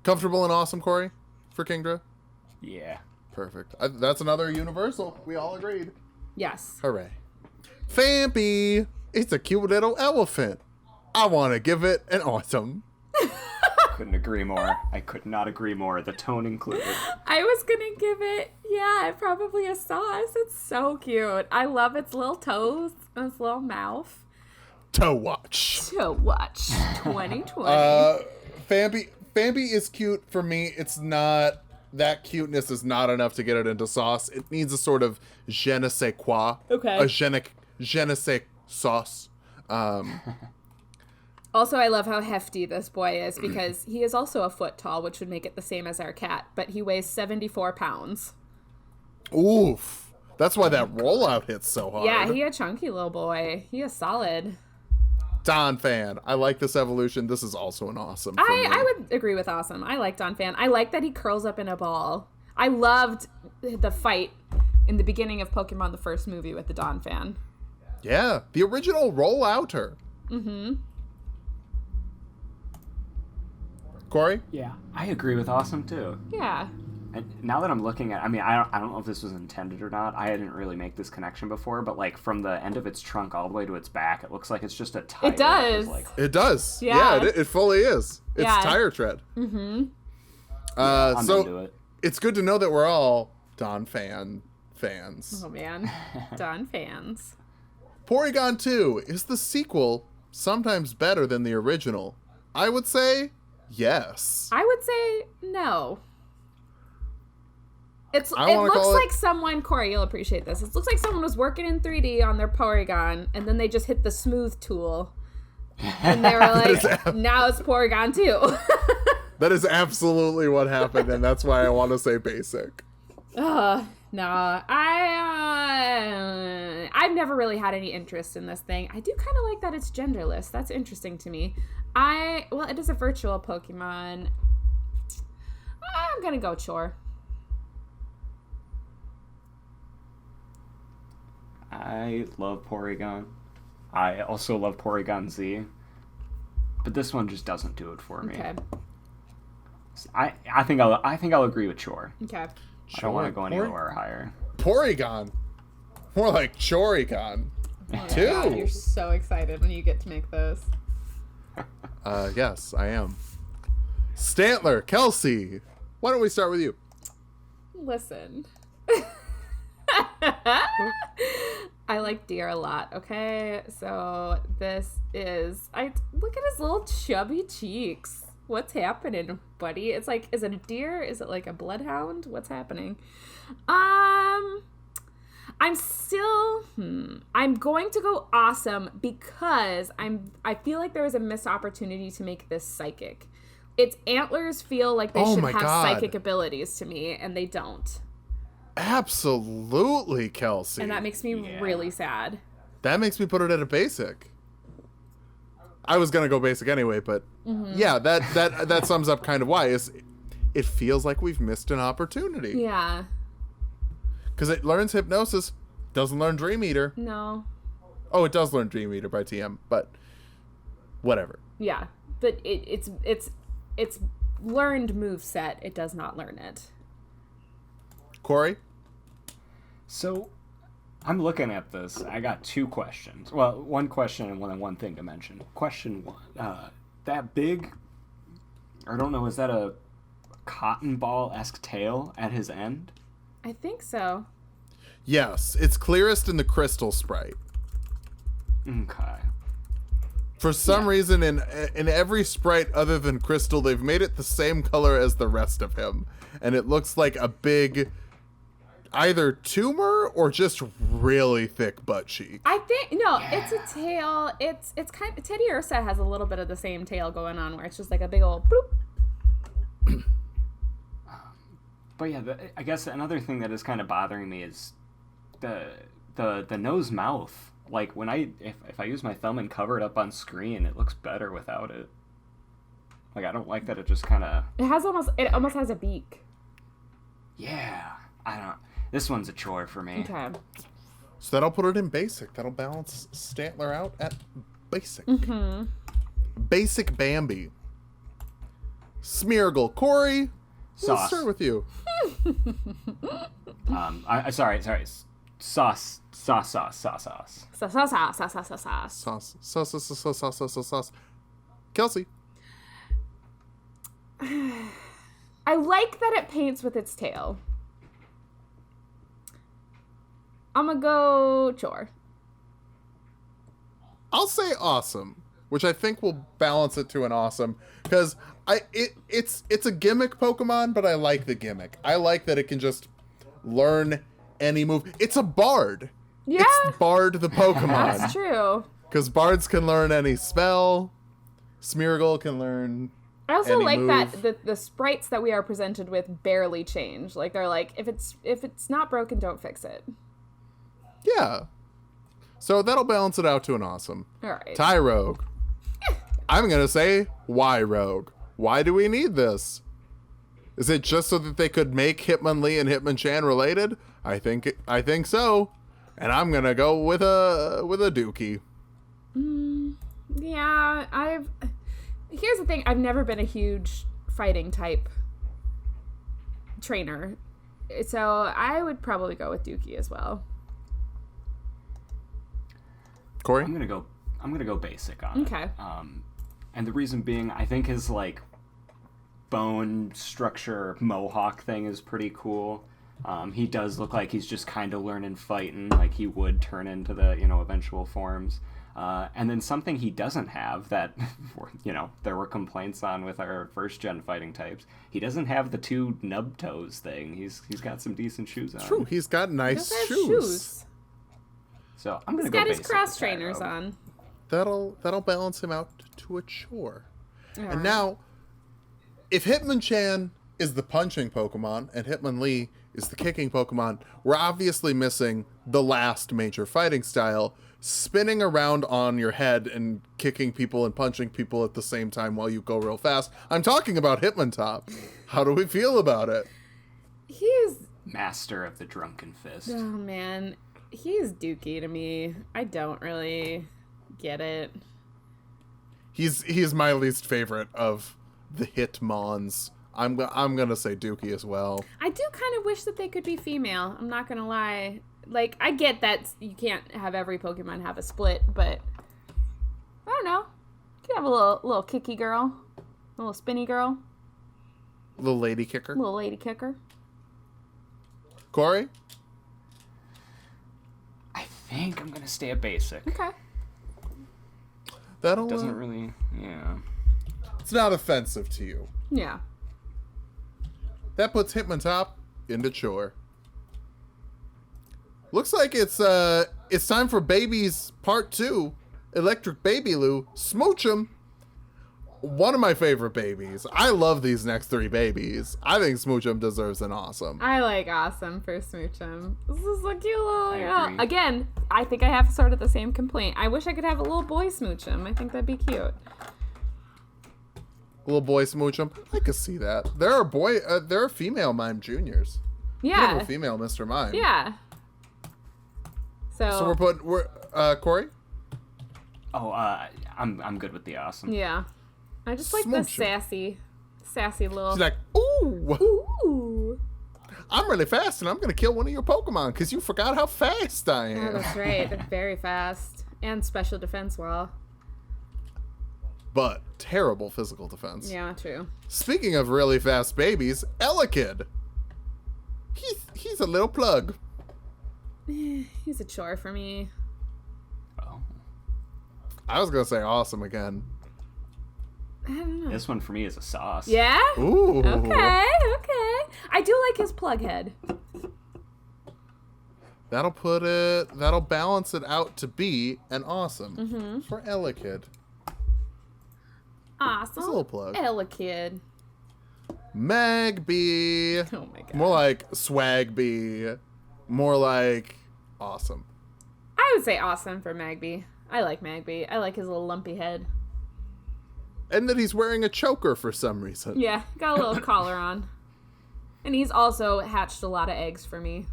Speaker 1: Comfortable and awesome, Corey, for Kingdra?
Speaker 3: Yeah.
Speaker 1: Perfect. That's another universal. We all agreed.
Speaker 2: Yes.
Speaker 1: Hooray. Phanpy. It's a cute little elephant. I want to give it an awesome.
Speaker 3: Couldn't agree more. I could not agree more. The tone included.
Speaker 2: I was going to give it, probably a sauce. It's so cute. I love its little toes and its little mouth.
Speaker 1: To watch.
Speaker 2: To watch 2020.
Speaker 1: Phanpy is cute for me. It's not... That cuteness is not enough to get it into sauce. It needs a sort of je ne sais quoi.
Speaker 2: Okay.
Speaker 1: A je ne sais sauce.
Speaker 2: Also, I love how hefty this boy is because he is also a foot tall, which would make it the same as our cat, but he weighs 74 pounds.
Speaker 1: Oof. That's why that rollout hits so hard.
Speaker 2: Yeah, he a chunky little boy. He is solid.
Speaker 1: DONPHAN. I like this evolution. This is also an awesome for me.
Speaker 2: I would agree with awesome. I like DONPHAN. I like that he curls up in a ball. I loved the fight in the beginning of Pokemon, the first movie, with the DONPHAN.
Speaker 1: Yeah, the original rollouter.
Speaker 2: Mm-hmm.
Speaker 1: Corey?
Speaker 3: Yeah, I agree with awesome too.
Speaker 2: Yeah.
Speaker 3: And now that I'm looking at, I don't know if this was intended or not. I didn't really make this connection before, but like from the end of its trunk all the way to its back, it looks like it's just a tire.
Speaker 2: It does.
Speaker 3: Like,
Speaker 1: It does.
Speaker 2: Yeah.
Speaker 1: It fully is. It's
Speaker 2: Yeah.
Speaker 1: tire tread.
Speaker 2: Mm-hmm.
Speaker 3: I'm
Speaker 1: So
Speaker 3: into it.
Speaker 1: it's good to know that we're all DONPHAN fans.
Speaker 2: Oh, man. DONPHANs.
Speaker 1: Porygon 2 is the sequel sometimes better than the original? I would say yes.
Speaker 2: I would say no. It
Speaker 1: wanna
Speaker 2: looks
Speaker 1: call it-
Speaker 2: like someone, Corey, you'll appreciate this. It looks like someone was working in 3D on their Porygon, and then they just hit the smooth tool. And they were like, now it's Porygon 2.
Speaker 1: That is absolutely what happened, and that's why I want to say basic.
Speaker 2: No, I've never really had any interest in this thing. I do kind of like that it's genderless. That's interesting to me. It is a virtual Pokemon. I'm gonna go Chore.
Speaker 3: I love Porygon. I also love Porygon Z. But this one just doesn't do it for me.
Speaker 2: Okay.
Speaker 3: I think I'll agree with Chore.
Speaker 2: Okay.
Speaker 3: I don't want to go any lower or higher.
Speaker 1: Porygon. More like Chorygon.
Speaker 2: Oh my
Speaker 1: Two.
Speaker 2: God, you're so excited when you get to make those.
Speaker 1: Yes, I am. Stantler, Kelsey. Why don't we start with you?
Speaker 2: Listen. I like deer a lot, okay? So this is... look at his little chubby cheeks. What's happening, buddy? It's like, is it a deer? Is it like a bloodhound? What's happening? I'm still, I'm going to go awesome because I feel like there was a missed opportunity to make this psychic. Its antlers feel like they should have psychic abilities to me, and they don't.
Speaker 1: Absolutely, Kelsey.
Speaker 2: And that makes me really sad.
Speaker 1: That makes me put it at a basic. I was gonna go basic anyway, but yeah, that sums up kind of why. It feels like we've missed an opportunity.
Speaker 2: Yeah.
Speaker 1: Because it learns hypnosis, doesn't learn Dream Eater.
Speaker 2: No.
Speaker 1: Oh, it does learn Dream Eater by TM, but whatever.
Speaker 2: Yeah, but it's learned moveset. It does not learn it.
Speaker 1: Corey?
Speaker 3: So, I'm looking at this. I got 2 questions. Well, 1 question and one thing to mention. Question 1. That big, I don't know, is that a cotton ball-esque tail at his end?
Speaker 2: I think so.
Speaker 1: Yes, it's clearest in the crystal sprite.
Speaker 3: Okay.
Speaker 1: For some reason, in every sprite other than crystal, they've made it the same color as the rest of him. And it looks like a big, either tumor or just really thick butt cheek.
Speaker 2: I think, no, it's a tail. It's kind of, TEDDIURSA has a little bit of the same tail going on where it's just like a big old bloop.
Speaker 3: But yeah, I guess another thing that is kind of bothering me is the nose mouth. Like when if I use my thumb and cover it up on screen, it looks better without it. Like I don't like that it just kind of.
Speaker 2: It almost has a beak.
Speaker 3: Yeah, I don't. This one's a chore for me.
Speaker 2: Okay.
Speaker 1: So that'll put it in basic. That'll balance Stantler out at basic. Basic Bambi. Smeargle. Corey.
Speaker 3: Sauce.
Speaker 1: Let's start with you.
Speaker 3: Sorry. Sauce.
Speaker 1: Sauce. Kelsey.
Speaker 2: I like that it paints with its tail. I'm gonna go chore.
Speaker 1: I'll say awesome, which I think will balance it to an awesome, because it's a gimmick Pokemon, but I like the gimmick. I like that it can just learn any move. It's a bard.
Speaker 2: Yeah.
Speaker 1: It's Bard the Pokemon.
Speaker 2: That's true.
Speaker 1: Because bards can learn any spell. Smeargle can learn
Speaker 2: I also
Speaker 1: any
Speaker 2: like
Speaker 1: move.
Speaker 2: that the sprites that we are presented with barely change. Like they're like, if it's not broken, don't fix it.
Speaker 1: Yeah. So that'll balance it out to an awesome.
Speaker 2: All right.
Speaker 1: Tyrogue. I'm going to say, why Rogue? Why do we need this? Is it just so that they could make Hitmonlee and Hitmonchan related? I think so. And I'm going to go with a Dookie.
Speaker 2: Yeah, here's the thing. I've never been a huge fighting type trainer. So I would probably go with Dookie as well.
Speaker 1: Corey?
Speaker 3: I'm gonna go basic on it.
Speaker 2: Okay.
Speaker 3: And the reason being, I think his like bone structure mohawk thing is pretty cool. He does look like he's just kind of learning fighting, like he would turn into the eventual forms. And then something he doesn't have that there were complaints on with our first gen fighting types. He doesn't have the 2 nub toes thing. He's got some decent shoes on.
Speaker 1: True, he's got nice
Speaker 2: He
Speaker 1: shoes.
Speaker 2: shoes.
Speaker 3: So I'm gonna
Speaker 2: He's
Speaker 3: go
Speaker 2: got his
Speaker 3: basic
Speaker 2: cross
Speaker 3: with
Speaker 2: trainers
Speaker 3: Tyrogue.
Speaker 2: on.
Speaker 1: That'll balance him out to a chore.
Speaker 2: All
Speaker 1: And
Speaker 2: right.
Speaker 1: now, if Hitmonchan is the punching Pokemon and Hitmonlee is the kicking Pokemon, we're obviously missing the last major fighting style, spinning around on your head and kicking people and punching people at the same time while you go real fast. I'm talking about Hitmontop. How do we feel about it?
Speaker 2: He's
Speaker 3: Master of the Drunken Fist.
Speaker 2: oh man, he's Dookie to me. I don't really get it.
Speaker 1: He's my least favorite of the Hitmons. I'm gonna say Dookie as well.
Speaker 2: I do kind of wish that they could be female. I'm not gonna lie. Like, I get that you can't have every Pokemon have a split, but I don't know. You could have a little kicky girl, a little spinny girl,
Speaker 1: Little lady kicker.
Speaker 2: a little lady kicker.
Speaker 1: Corey?
Speaker 3: I think I'm gonna stay a basic.
Speaker 2: Okay.
Speaker 1: That'll
Speaker 3: Doesn't really, yeah.
Speaker 1: It's not offensive to you.
Speaker 2: Yeah.
Speaker 1: That puts Hitmontop into chore. Looks like it's time for Babies Part 2. Electric Babyloo. Smooch 'em. One of my favorite babies. I love these next 3 babies. I think Smooch 'em deserves an awesome.
Speaker 2: I like awesome for Smooch 'em. This is a cute little
Speaker 3: agree.
Speaker 2: Again, I think I have sort of the same complaint. I wish I could have a little boy Smooch 'em. I think that'd be cute.
Speaker 1: Little boy Smooch 'em. I could see that. There are female Mime Juniors.
Speaker 2: Yeah.
Speaker 1: Beautiful female Mr. Mime.
Speaker 2: Yeah.
Speaker 1: So we're Corey?
Speaker 3: Oh, I'm good with the awesome.
Speaker 2: Yeah. I just like
Speaker 1: Smooch 'em.
Speaker 2: the sassy little.
Speaker 1: She's like, ooh,
Speaker 2: Ooh.
Speaker 1: I'm really fast and I'm going to kill one of your Pokemon because you forgot how fast I
Speaker 2: Oh,
Speaker 1: am.
Speaker 2: that's right. They're very fast. And special defense wall.
Speaker 1: But terrible physical defense.
Speaker 2: Yeah, true.
Speaker 1: Speaking of really fast babies, Elekid. He's a little plug.
Speaker 2: He's a chore for me.
Speaker 3: Oh.
Speaker 1: I was going to say awesome again.
Speaker 2: I don't know.
Speaker 3: This one for me is a sauce.
Speaker 2: Yeah?
Speaker 1: Ooh.
Speaker 2: Okay. I do like his plug head.
Speaker 1: That'll balance it out to be an awesome for Elekid.
Speaker 2: Awesome.
Speaker 1: Just a little plug.
Speaker 2: Elekid.
Speaker 1: Magby.
Speaker 2: Oh my god.
Speaker 1: More like Swagby. More like awesome.
Speaker 2: I would say awesome for Magby. I like Magby. I like his little lumpy head.
Speaker 1: And that he's wearing a choker for some reason.
Speaker 2: Yeah, got a little collar on. And he's also hatched a lot of eggs for me.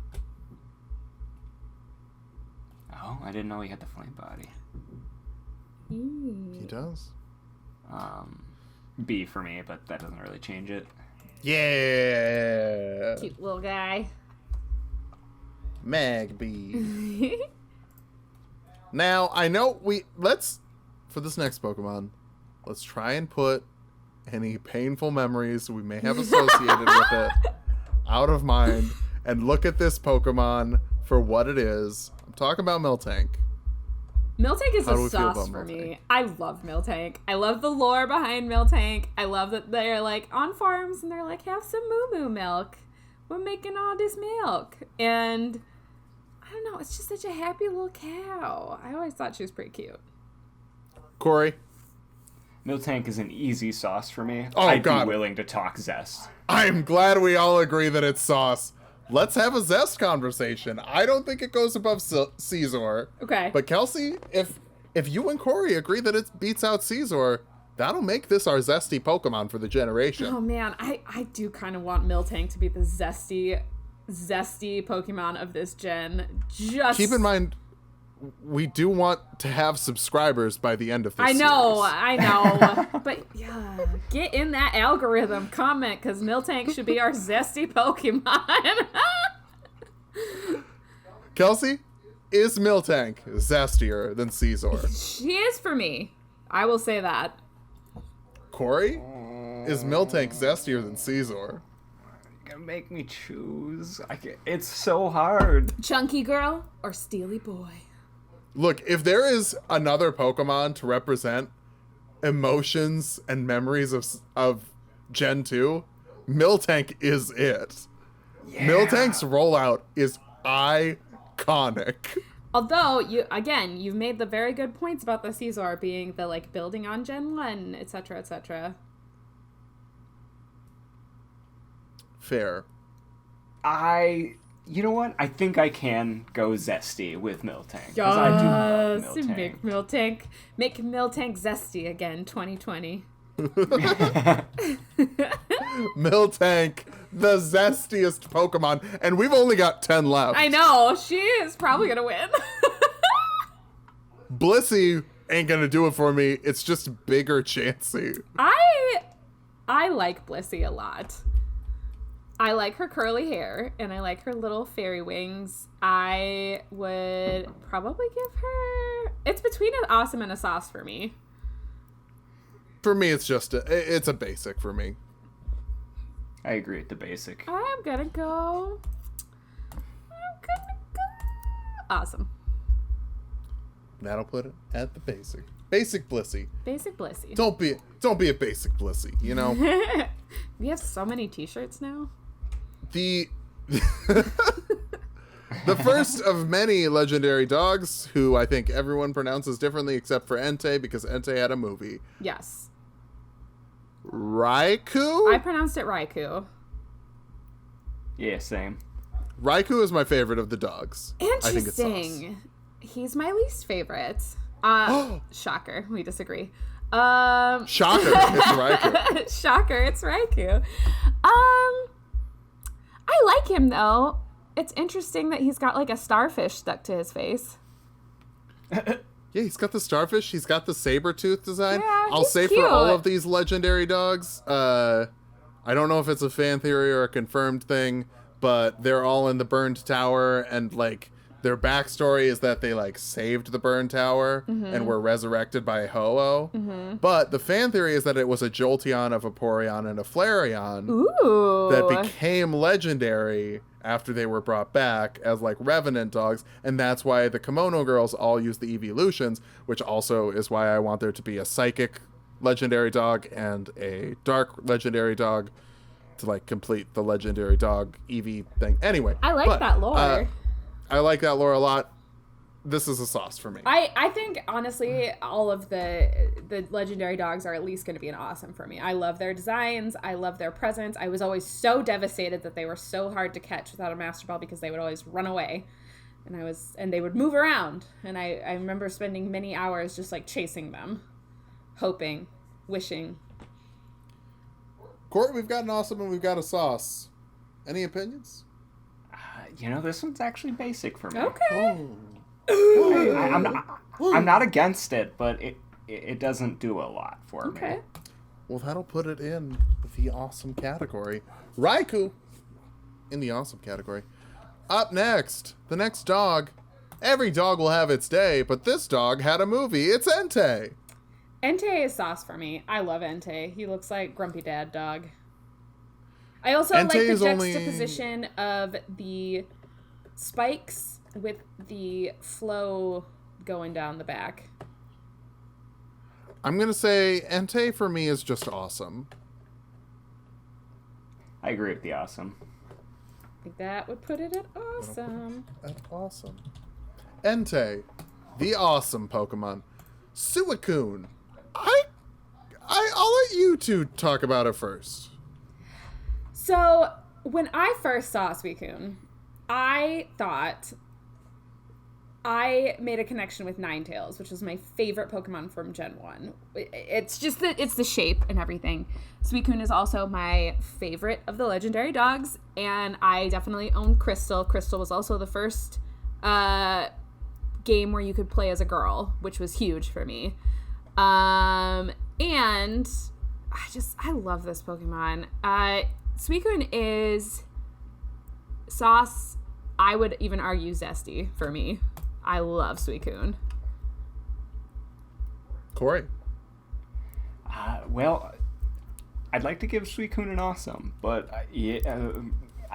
Speaker 3: Oh, I didn't know he had the flame body.
Speaker 1: He does.
Speaker 3: B for me, but that doesn't really change it.
Speaker 1: Yeah.
Speaker 2: Cute little guy.
Speaker 1: Magby. Now, I know for this next Pokemon, let's try and put any painful memories we may have associated with it out of mind and look at this Pokemon for what it is. I'm talking about Miltank.
Speaker 2: Miltank is
Speaker 1: How do
Speaker 2: a
Speaker 1: we feel
Speaker 2: sauce
Speaker 1: about
Speaker 2: for
Speaker 1: Miltank?
Speaker 2: me. I love Miltank. I love the lore behind Miltank. I love that they're like on farms and they're like, have some moo moo milk. We're making all this milk. And I don't know, it's just such a happy little cow. I always thought she was pretty cute.
Speaker 1: Corey?
Speaker 3: Miltank is an easy sauce for me.
Speaker 1: Oh,
Speaker 3: I'd
Speaker 1: God.
Speaker 3: be willing to talk zest.
Speaker 1: I'm glad we all agree that it's sauce. Let's have a Zest conversation. I don't think it goes above Caesar.
Speaker 2: Okay.
Speaker 1: But Kelsey, if you and Corey agree that it beats out Caesar, that'll make this our zesty Pokemon for the generation.
Speaker 2: Oh man, I do kind of want Miltank to be the zesty Pokemon of this gen. Just
Speaker 1: Keep in mind, we do want to have subscribers by the end of this
Speaker 2: I know,
Speaker 1: series.
Speaker 2: I know. But yeah, get in that algorithm, comment, because Miltank should be our zesty Pokemon.
Speaker 1: Kelsey, is Miltank zestier than Caesar?
Speaker 2: She is for me. I will say that.
Speaker 1: Corey, is Miltank zestier than Caesar?
Speaker 3: You're gonna make me choose. It's so hard.
Speaker 2: Chunky girl or steely boy?
Speaker 1: Look, if there is another Pokemon to represent emotions and memories of Gen 2, Miltank is it.
Speaker 3: Yeah.
Speaker 1: Miltank's rollout is iconic.
Speaker 2: Although, you've made the very good points about the Caesar being the, like, building on Gen 1, etc., etc.
Speaker 1: Fair.
Speaker 3: You know what? I think I can go zesty with Miltank. 'Cause I do love Miltank.
Speaker 2: Make Miltank zesty again, 2020.
Speaker 1: Miltank, the zestiest Pokemon, and we've only got 10 left.
Speaker 2: I know, she is probably gonna win.
Speaker 1: Blissey ain't gonna do it for me. It's just bigger Chansey.
Speaker 2: I like Blissey a lot. I like her curly hair, and I like her little fairy wings. I would probably give her... It's between an awesome and a sauce for me.
Speaker 1: For me, it's just it's a basic for me.
Speaker 3: I agree with the basic.
Speaker 2: I'm gonna go... Awesome.
Speaker 1: That'll put it at the basic. Basic Blissey.
Speaker 2: Basic Blissey.
Speaker 1: Don't be a basic Blissey, you know?
Speaker 2: We have so many t-shirts now.
Speaker 1: The first of many legendary dogs, who I think everyone pronounces differently except for Entei, because Entei had a movie.
Speaker 2: Yes.
Speaker 1: Raikou?
Speaker 2: I pronounced it Raikou.
Speaker 3: Yeah, same.
Speaker 1: Raikou is my favorite of the dogs.
Speaker 2: Interesting.
Speaker 1: I think it's sauce.
Speaker 2: He's my least favorite. Shocker. We disagree.
Speaker 1: Shocker. It's Raikou.
Speaker 2: Shocker. It's Raikou. I like him, though. It's interesting that he's got, like, a starfish stuck to his face.
Speaker 1: Yeah, he's got the starfish. He's got the saber-tooth design.
Speaker 2: Yeah,
Speaker 1: I'll
Speaker 2: he's
Speaker 1: say
Speaker 2: cute.
Speaker 1: for all of these legendary dogs, I don't know if it's a fan theory or a confirmed thing, but they're all in the burned tower, and, like, their backstory is that they, like, saved the burned tower and were resurrected by Ho-Oh. But the fan theory is that it was a Jolteon, a Vaporeon, and a Flareon that became legendary after they were brought back as, like, revenant dogs, and that's why the Kimono girls all use the evolutions, which also is why I want there to be a psychic legendary dog and a dark legendary dog to, like, complete the legendary dog Eevee thing. Anyway,
Speaker 2: I like that lore.
Speaker 1: I like that lore a lot. This is a sauce for me.
Speaker 2: I think, honestly, all of the legendary dogs are at least going to be an awesome for me. I love their designs. I love their presence. I was always so devastated that they were so hard to catch without a Master Ball because they would always run away. And they would move around. And I remember spending many hours just, like, chasing them. Hoping. Wishing.
Speaker 1: Court, we've got an awesome and we've got a sauce. Any opinions?
Speaker 3: This one's actually basic for me.
Speaker 2: Okay.
Speaker 3: I'm not against it, but it doesn't do a lot for me.
Speaker 2: Okay.
Speaker 1: Well, that'll put it in the awesome category. Raikou in the awesome category. Up next, the next dog. Every dog will have its day, but this dog had a movie. It's Entei.
Speaker 2: Entei is sauce for me. I love Entei. He looks like Grumpy Dad dog. I also
Speaker 1: Entei
Speaker 2: like the
Speaker 1: is
Speaker 2: juxtaposition of the spikes with the flow going down the back.
Speaker 1: I'm going to say Entei for me is just awesome.
Speaker 3: I agree with the awesome.
Speaker 2: I think that would put it at awesome.
Speaker 1: That's awesome. Entei, the awesome Pokemon. Suicune. I'll let you two talk about it first.
Speaker 2: So, when I first saw Suicune, I thought I made a connection with Ninetales, which was my favorite Pokemon from Gen 1. It's just it's the shape and everything. Suicune is also my favorite of the legendary dogs, and I definitely own Crystal. Crystal was also the first game where you could play as a girl, which was huge for me. And I love this Pokemon. Suicune is sauce. I would even argue zesty for me. I love Suicune.
Speaker 1: Corey.
Speaker 3: Well, I'd like to give Suicune an awesome, but I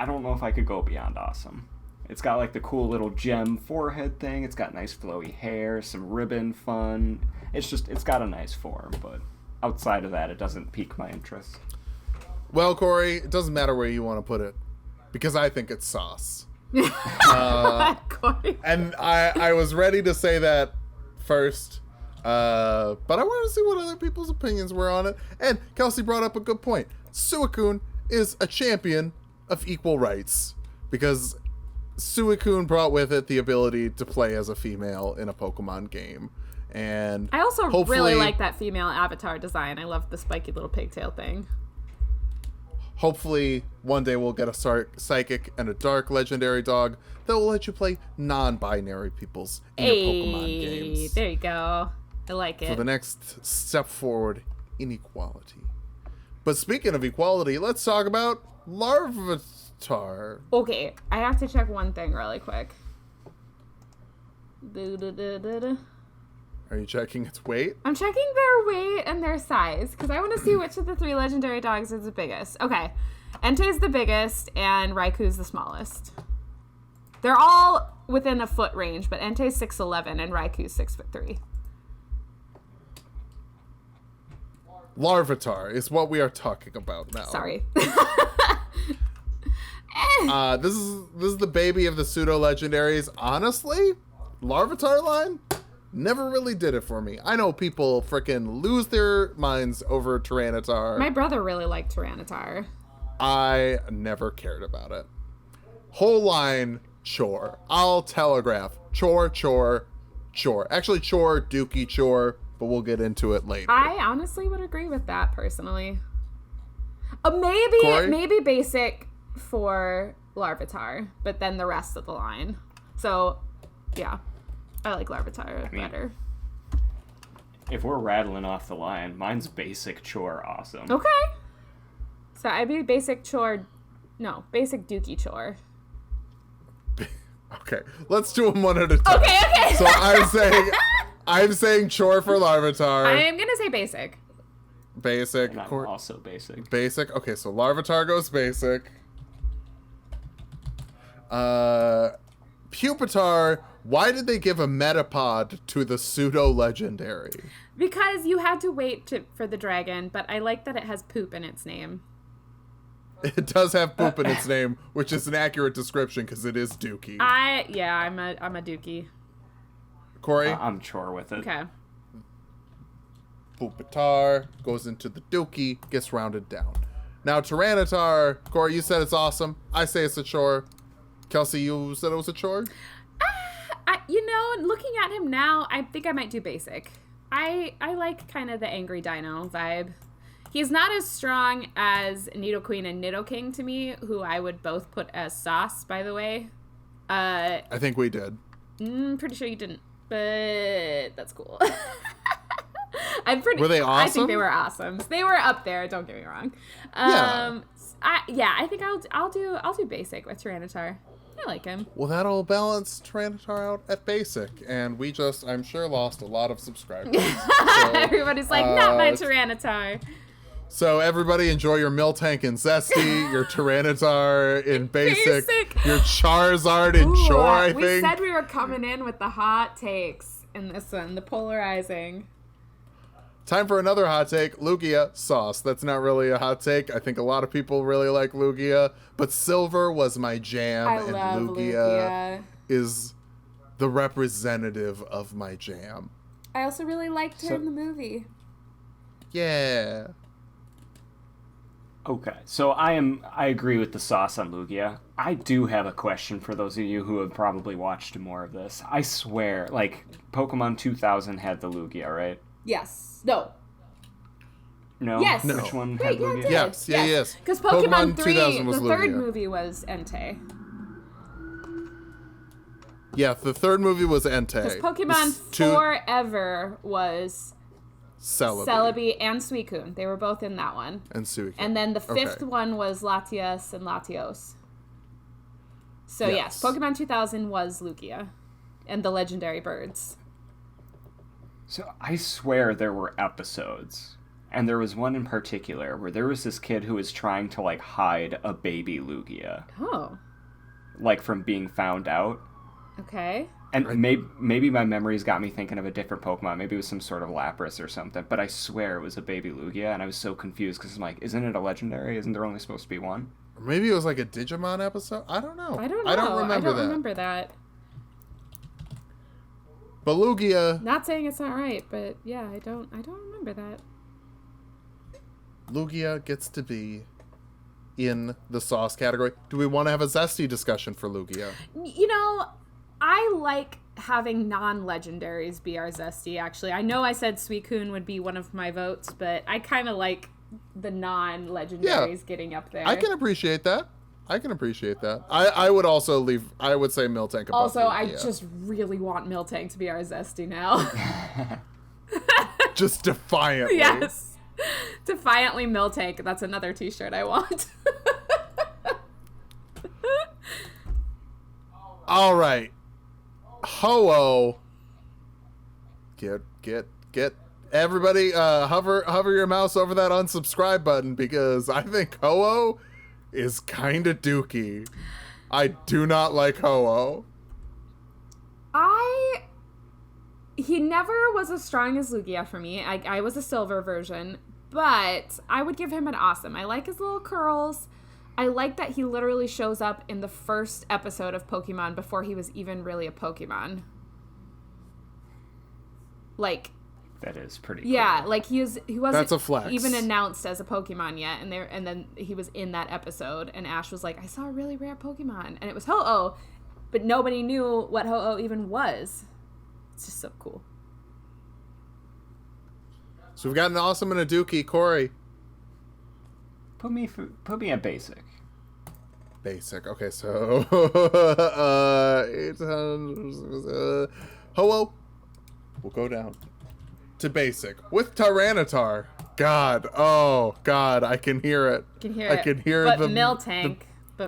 Speaker 3: don't know if I could go beyond awesome. It's got like the cool little gem forehead thing. It's got nice flowy hair, some ribbon fun. It's got a nice form, but outside of that, it doesn't pique my interest.
Speaker 1: Well, Corey, it doesn't matter where you want to put it, because I think it's sauce. And I was ready to say that first, but I wanted to see what other people's opinions were on it. And Kelsey brought up a good point. Suicune is a champion of equal rights, because Suicune brought with it the ability to play as a female in a Pokemon game. And
Speaker 2: I also really like that female avatar design. I love the spiky little pigtail thing.
Speaker 1: Hopefully, one day we'll get a psychic and a dark legendary dog that will let you play non-binary peoples in your Pokemon games.
Speaker 2: There you go. I like it.
Speaker 1: For the next step forward in equality. But speaking of equality, let's talk about Larvitar.
Speaker 2: Okay, I have to check one thing really quick.
Speaker 1: Are you checking its weight?
Speaker 2: I'm checking their weight and their size, because I want to see which of the three legendary dogs is the biggest. Okay, Entei's the biggest, and Raikou's the smallest. They're all within a foot range, but Entei's 6'11", and Raikou's 6'3".
Speaker 1: Larvitar is what we are talking about now.
Speaker 2: Sorry.
Speaker 1: This is the baby of the pseudo legendaries. Honestly, Larvitar line never really did it for me. I know people freaking lose their minds over Tyranitar.
Speaker 2: My brother really liked Tyranitar.
Speaker 1: I never cared about it. Whole line, chore. I'll telegraph. Chore, chore, chore. Actually, chore, dookie, chore, but we'll get into it later.
Speaker 2: I honestly would agree with that personally.
Speaker 1: Corey?
Speaker 2: Maybe basic for Larvitar, but then the rest of the line. So, yeah. I like Larvitar better.
Speaker 3: If we're rattling off the line, mine's basic chore awesome.
Speaker 2: Okay. So I'd be basic chore. No, basic dookie chore.
Speaker 1: Okay, let's do them one at a time.
Speaker 2: Okay.
Speaker 1: So I'm saying chore for Larvitar.
Speaker 2: I am gonna say basic.
Speaker 1: Basic.
Speaker 3: And I'm also basic.
Speaker 1: Basic. Okay, so Larvitar goes basic. Pupitar. Why did they give a Metapod to the pseudo legendary?
Speaker 2: Because you had to wait for the dragon, but I like that it has poop in its name.
Speaker 1: It does have poop in its name, which is an accurate description because it is Dookie.
Speaker 2: I'm a dookie.
Speaker 1: Corey?
Speaker 3: I'm chore with it.
Speaker 2: Okay.
Speaker 1: Pupitar goes into the Dookie, gets rounded down. Now Tyranitar, Corey, you said it's awesome. I say it's a chore. Kelsey, you said it was a chore?
Speaker 2: Looking at him now, I think I might do basic. I like kind of the angry dino vibe. He's not as strong as Nidoqueen and Nidoking to me, who I would both put as sauce, by the way.
Speaker 1: I think we did.
Speaker 2: Pretty sure you didn't, but that's cool.
Speaker 1: Were they awesome?
Speaker 2: I think they were awesome. They were up there. Don't get me wrong.
Speaker 1: Yeah.
Speaker 2: I think I'll do basic with Tyranitar. I like him.
Speaker 1: Well, that'll balance Tyranitar out at basic, and we just, I'm sure, lost a lot of subscribers. So,
Speaker 2: everybody's like, not my Tyranitar.
Speaker 1: So everybody enjoy your Miltank and Zesty, your Tyranitar in basic, your Charizard in Chore, I think.
Speaker 2: We said we were coming in with the hot takes in this one, the polarizing.
Speaker 1: Time for another hot take. Lugia, sauce. That's not really a hot take. I think a lot of people really like Lugia, but Silver was my jam,
Speaker 2: I love Lugia
Speaker 1: is the representative of my jam.
Speaker 2: I also really liked her in the movie.
Speaker 1: Yeah.
Speaker 3: Okay, so I agree with the sauce on Lugia. I do have a question for those of you who have probably watched more of this. I swear, like, Pokemon 2000 had the Lugia, right?
Speaker 2: Yes. No.
Speaker 3: No?
Speaker 2: Yes.
Speaker 1: No.
Speaker 3: Which one
Speaker 2: Wait,
Speaker 3: had Lugia?
Speaker 1: Yes. Yes.
Speaker 2: Because Pokemon 3,
Speaker 1: 2000 was
Speaker 2: the third
Speaker 1: Lugia.
Speaker 2: movie was Entei.
Speaker 1: Yeah, the third movie was Entei.
Speaker 2: Because Pokemon Forever was Celebi and Suicune. They were both in that one.
Speaker 1: And Suicune.
Speaker 2: And then the fifth one was Latias and Latios. So yes, Pokemon 2000 was Lugia. And the legendary birds.
Speaker 3: So I swear there were episodes, and there was one in particular where there was this kid who was trying to, like, hide a baby Lugia.
Speaker 2: Oh.
Speaker 3: Like, from being found out.
Speaker 2: Okay.
Speaker 3: And maybe my memories got me thinking of a different Pokemon. Maybe it was some sort of Lapras or something. But I swear it was a baby Lugia, and I was so confused because I'm like, isn't it a legendary? Isn't there only supposed to be one?
Speaker 1: Or maybe it was like a Digimon episode? I don't know.
Speaker 2: I don't know.
Speaker 1: I don't remember that. But Lugia...
Speaker 2: Not saying it's not right, but yeah, I don't remember that.
Speaker 1: Lugia gets to be in the sauce category. Do we want to have a Zesty discussion for Lugia?
Speaker 2: You know, I like having non-legendaries be our Zesty, actually. I know I said Suicune would be one of my votes, but I kind of like the non-legendaries getting up there.
Speaker 1: I can appreciate that. I would also I would say Miltank above
Speaker 2: Also,
Speaker 1: Lugia.
Speaker 2: I just really want Miltank to be our Zesty now.
Speaker 1: Just defiantly.
Speaker 2: Yes. Defiantly Miltank. That's another t-shirt I want.
Speaker 1: All right. Ho-Oh. Get everybody hover your mouse over that unsubscribe button because I think Ho-Oh is kind of dookie. I do not like Ho-Oh.
Speaker 2: He never was as strong as Lugia for me. I was a silver version, But I would give him an awesome. I like his little curls. I like that he literally shows up in the first episode of Pokemon before he was even really a Pokemon. Like,
Speaker 3: that is pretty
Speaker 2: yeah,
Speaker 3: cool.
Speaker 2: like he wasn't
Speaker 1: That's a flex.
Speaker 2: even announced as a Pokemon yet, and then he was in that episode, and Ash was like, I saw a really rare Pokemon, and it was Ho-Oh, but nobody knew what Ho-Oh even was. It's just so cool.
Speaker 1: So we've got an awesome and a dookie. Corey.
Speaker 3: Put me at basic.
Speaker 1: Basic. Okay, so 800. Ho-Oh. We'll go down to basic with Tyranitar. God, oh God, I can hear it.
Speaker 2: I can hear
Speaker 1: I can hear
Speaker 2: but
Speaker 1: the
Speaker 2: Miltank,
Speaker 1: people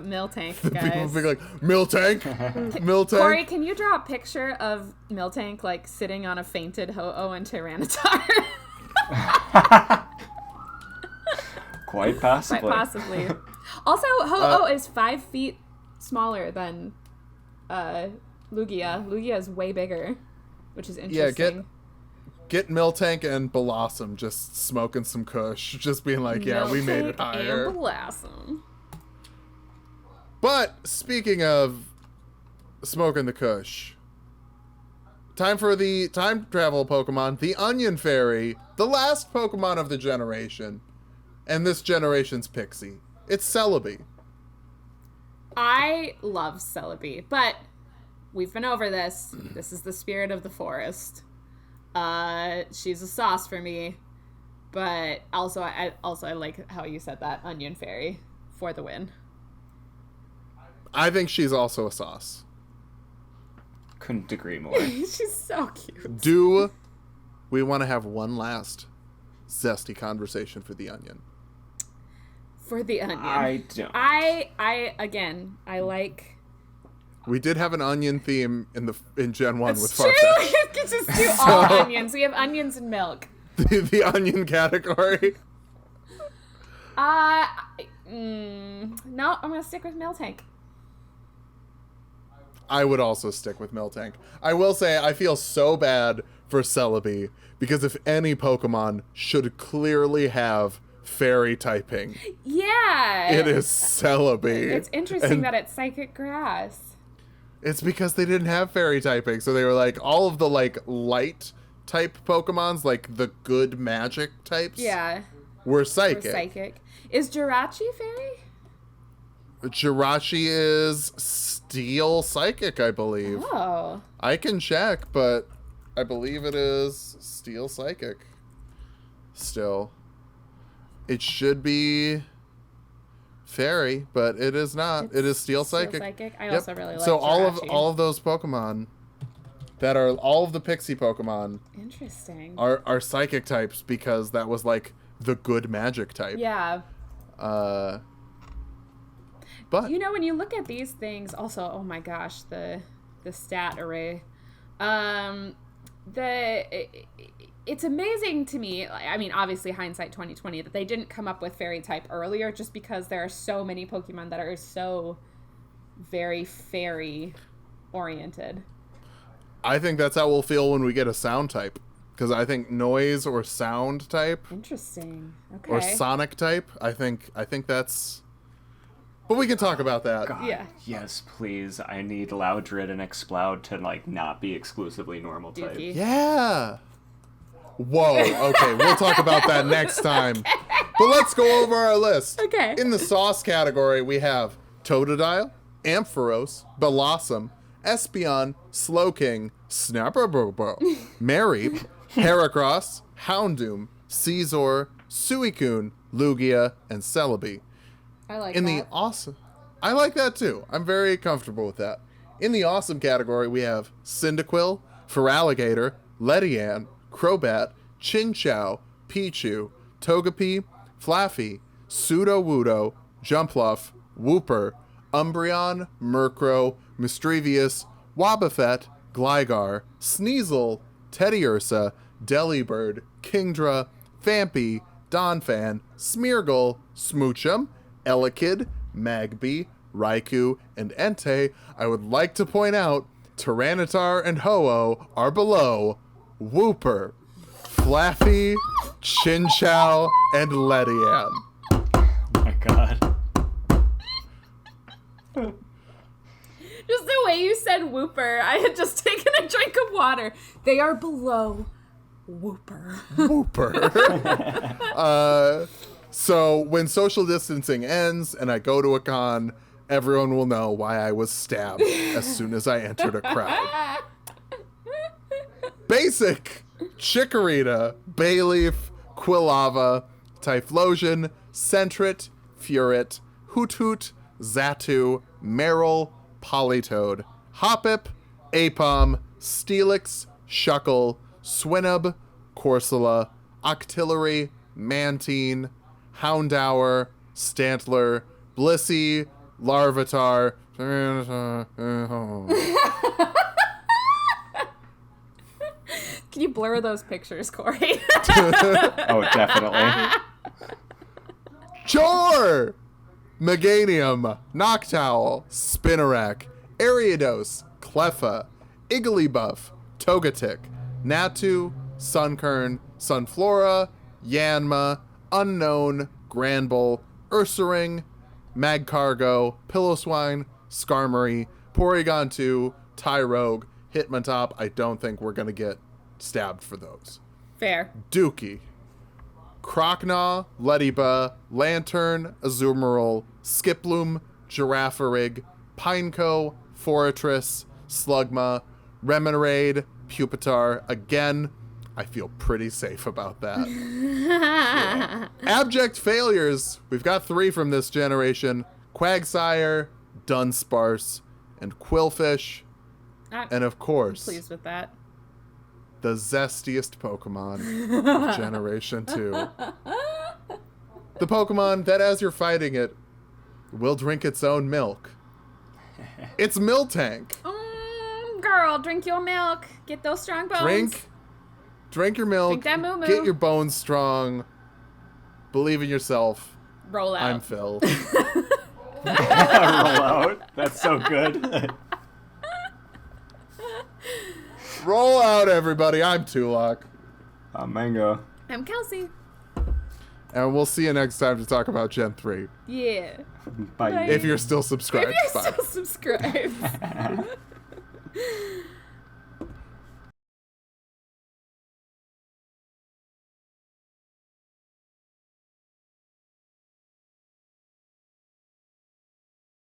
Speaker 2: guys.
Speaker 1: being like Miltank, Miltank.
Speaker 2: Corey, can you draw a picture of Miltank like sitting on a fainted Ho-Oh and Tyranitar?
Speaker 3: Quite possibly.
Speaker 2: Quite possibly. Also, Ho-Oh is 5 feet smaller than Lugia. Lugia is way bigger, which is interesting.
Speaker 1: Yeah, get Miltank and Blossom just smoking some kush, just being like, yeah, we made it higher.
Speaker 2: And Blossom.
Speaker 1: But speaking of smoking the kush, time for the time travel Pokemon, the Onion Fairy, the last Pokemon of the generation, and this generation's Pixie. It's Celebi.
Speaker 2: I love Celebi, but we've been over this. This is the spirit of the forest. She's a sauce for me, but also I like how you said that. Onion Fairy for the win.
Speaker 1: I think she's also a sauce.
Speaker 3: Couldn't agree more.
Speaker 2: She's so cute.
Speaker 1: Do we want to have one last zesty conversation for the Onion?
Speaker 2: For the Onion.
Speaker 3: I don't.
Speaker 2: I like.
Speaker 1: We did have an onion theme in Gen 1 with
Speaker 2: It's true.
Speaker 1: Farfetch.
Speaker 2: You can just do all onions. We have onions and milk.
Speaker 1: The onion category.
Speaker 2: No, I'm gonna stick with Miltank.
Speaker 1: I would also stick with Miltank. I will say I feel so bad for Celebi because if any Pokemon should clearly have fairy typing,
Speaker 2: Yeah.
Speaker 1: it is Celebi.
Speaker 2: It's interesting that it's Psychic Grass.
Speaker 1: It's because they didn't have fairy typing, so they were like all of the like light type Pokemons, like the good magic types.
Speaker 2: Yeah.
Speaker 1: Were psychic.
Speaker 2: Or psychic. Is Jirachi fairy?
Speaker 1: Jirachi is steel psychic, I believe.
Speaker 2: Oh.
Speaker 1: I can check, but I believe it is steel psychic. Still. It should be fairy, but it is not. It is steel psychic.
Speaker 2: I also really like
Speaker 1: So
Speaker 2: Jirachi.
Speaker 1: all of those Pokemon that are all of the Pixie Pokemon
Speaker 2: Interesting.
Speaker 1: are psychic types because that was like the good magic type.
Speaker 2: Yeah.
Speaker 1: But
Speaker 2: You know, when you look at these things, also, oh my gosh, the stat array. It's amazing to me. I mean, obviously, hindsight 2020, that they didn't come up with fairy type earlier, just because there are so many Pokemon that are so very fairy oriented.
Speaker 1: I think that's how we'll feel when we get a sound type. Because I think noise or sound type
Speaker 2: Interesting. Okay.
Speaker 1: or sonic type, I think that's... But we can talk about that.
Speaker 3: God,
Speaker 2: Yeah.
Speaker 3: yes, please. I need Loudred and Exploud to like not be exclusively normal type.
Speaker 2: Dookie.
Speaker 1: Yeah. Whoa. Okay, we'll talk about that next time. But let's go over our list.
Speaker 2: Okay.
Speaker 1: In the sauce category, we have Totodile, Ampharos, Blossom, Espeon, Slowking, Snapperbobo, Mary, Heracross, Houndoom, Caesar, Suicune, Lugia, and Celebi.
Speaker 2: I like
Speaker 1: In
Speaker 2: that.
Speaker 1: the awesome... I like that too. I'm very comfortable with that. In the awesome category, we have Cyndaquil, Feraligatr, Ledian, Crobat, Chinchou, Pichu, Togepi, Flaffy, Sudowoodo, Jumpluff, Wooper, Umbreon, Murkrow, Mischievous, Wobbuffet, Gligar, Sneasel, Teddiursa, Delibird, Kingdra, Phanpy, Donphan, Smeargle, Smoochum, Elekid, Magby, Raikou, and Entei. I would like to point out Tyranitar and Ho-Oh are below Wooper. Flaffy, Chinchou, and Ledian.
Speaker 3: Oh my god.
Speaker 2: Just the way you said Wooper, I had just taken a drink of water. They are below Wooper.
Speaker 1: Wooper. So when social distancing ends and I go to a con, everyone will know why I was stabbed as soon as I entered a crowd. Basic, Chikorita, Bayleaf, Quilava, Typhlosion, Sentret, Furet, Hoothoot, Xatu, Marill, Politoed, Hoppip, Apom, STEELIX, Shuckle, Swinub, Corsola, Octillery, Mantine, Houndour, Stantler, Blissey, Larvitar.
Speaker 2: Can you blur those pictures, Corey?
Speaker 3: Oh, definitely.
Speaker 1: Chore! Meganium, Noctowl, Spinarak, Ariados, Cleffa, Igglybuff, Togetic, Natu, Sunkern, Sunflora, Yanma, Unknown, Granbull, Ursaring, Magcargo, Piloswine, Skarmory, Porygon 2, Tyrogue, Hitmontop. I don't think we're going to get stabbed for those.
Speaker 2: Fair.
Speaker 1: Dookie, Croconaw, Lediba, Lantern, Azumarill, Skiploom, Girafarig, Pineco, Fortress, Slugma, Remoraid, Pupitar. Again, I feel pretty safe about that. Yeah. Abject failures. We've got 3 from this generation. Quagsire, Dunsparce, and Quillfish. And of course,
Speaker 2: I'm pleased with that.
Speaker 1: The zestiest Pokemon of Generation 2. The Pokemon that as you're fighting it, will drink its own milk. It's Miltank.
Speaker 2: Girl, drink your milk. Get those strong bones.
Speaker 1: Drink your milk.
Speaker 2: Drink that moo-moo.
Speaker 1: Get your bones strong. Believe in yourself.
Speaker 2: Roll out.
Speaker 1: I'm Phil.
Speaker 3: Roll out. That's so good.
Speaker 1: Roll out, everybody. I'm Tulok.
Speaker 3: I'm Mango.
Speaker 2: I'm Kelsey.
Speaker 1: And we'll see you next time to talk about Gen 3.
Speaker 2: Yeah.
Speaker 3: Bye.
Speaker 1: If you're still subscribed.
Speaker 2: If you're
Speaker 1: Bye.
Speaker 2: still subscribed.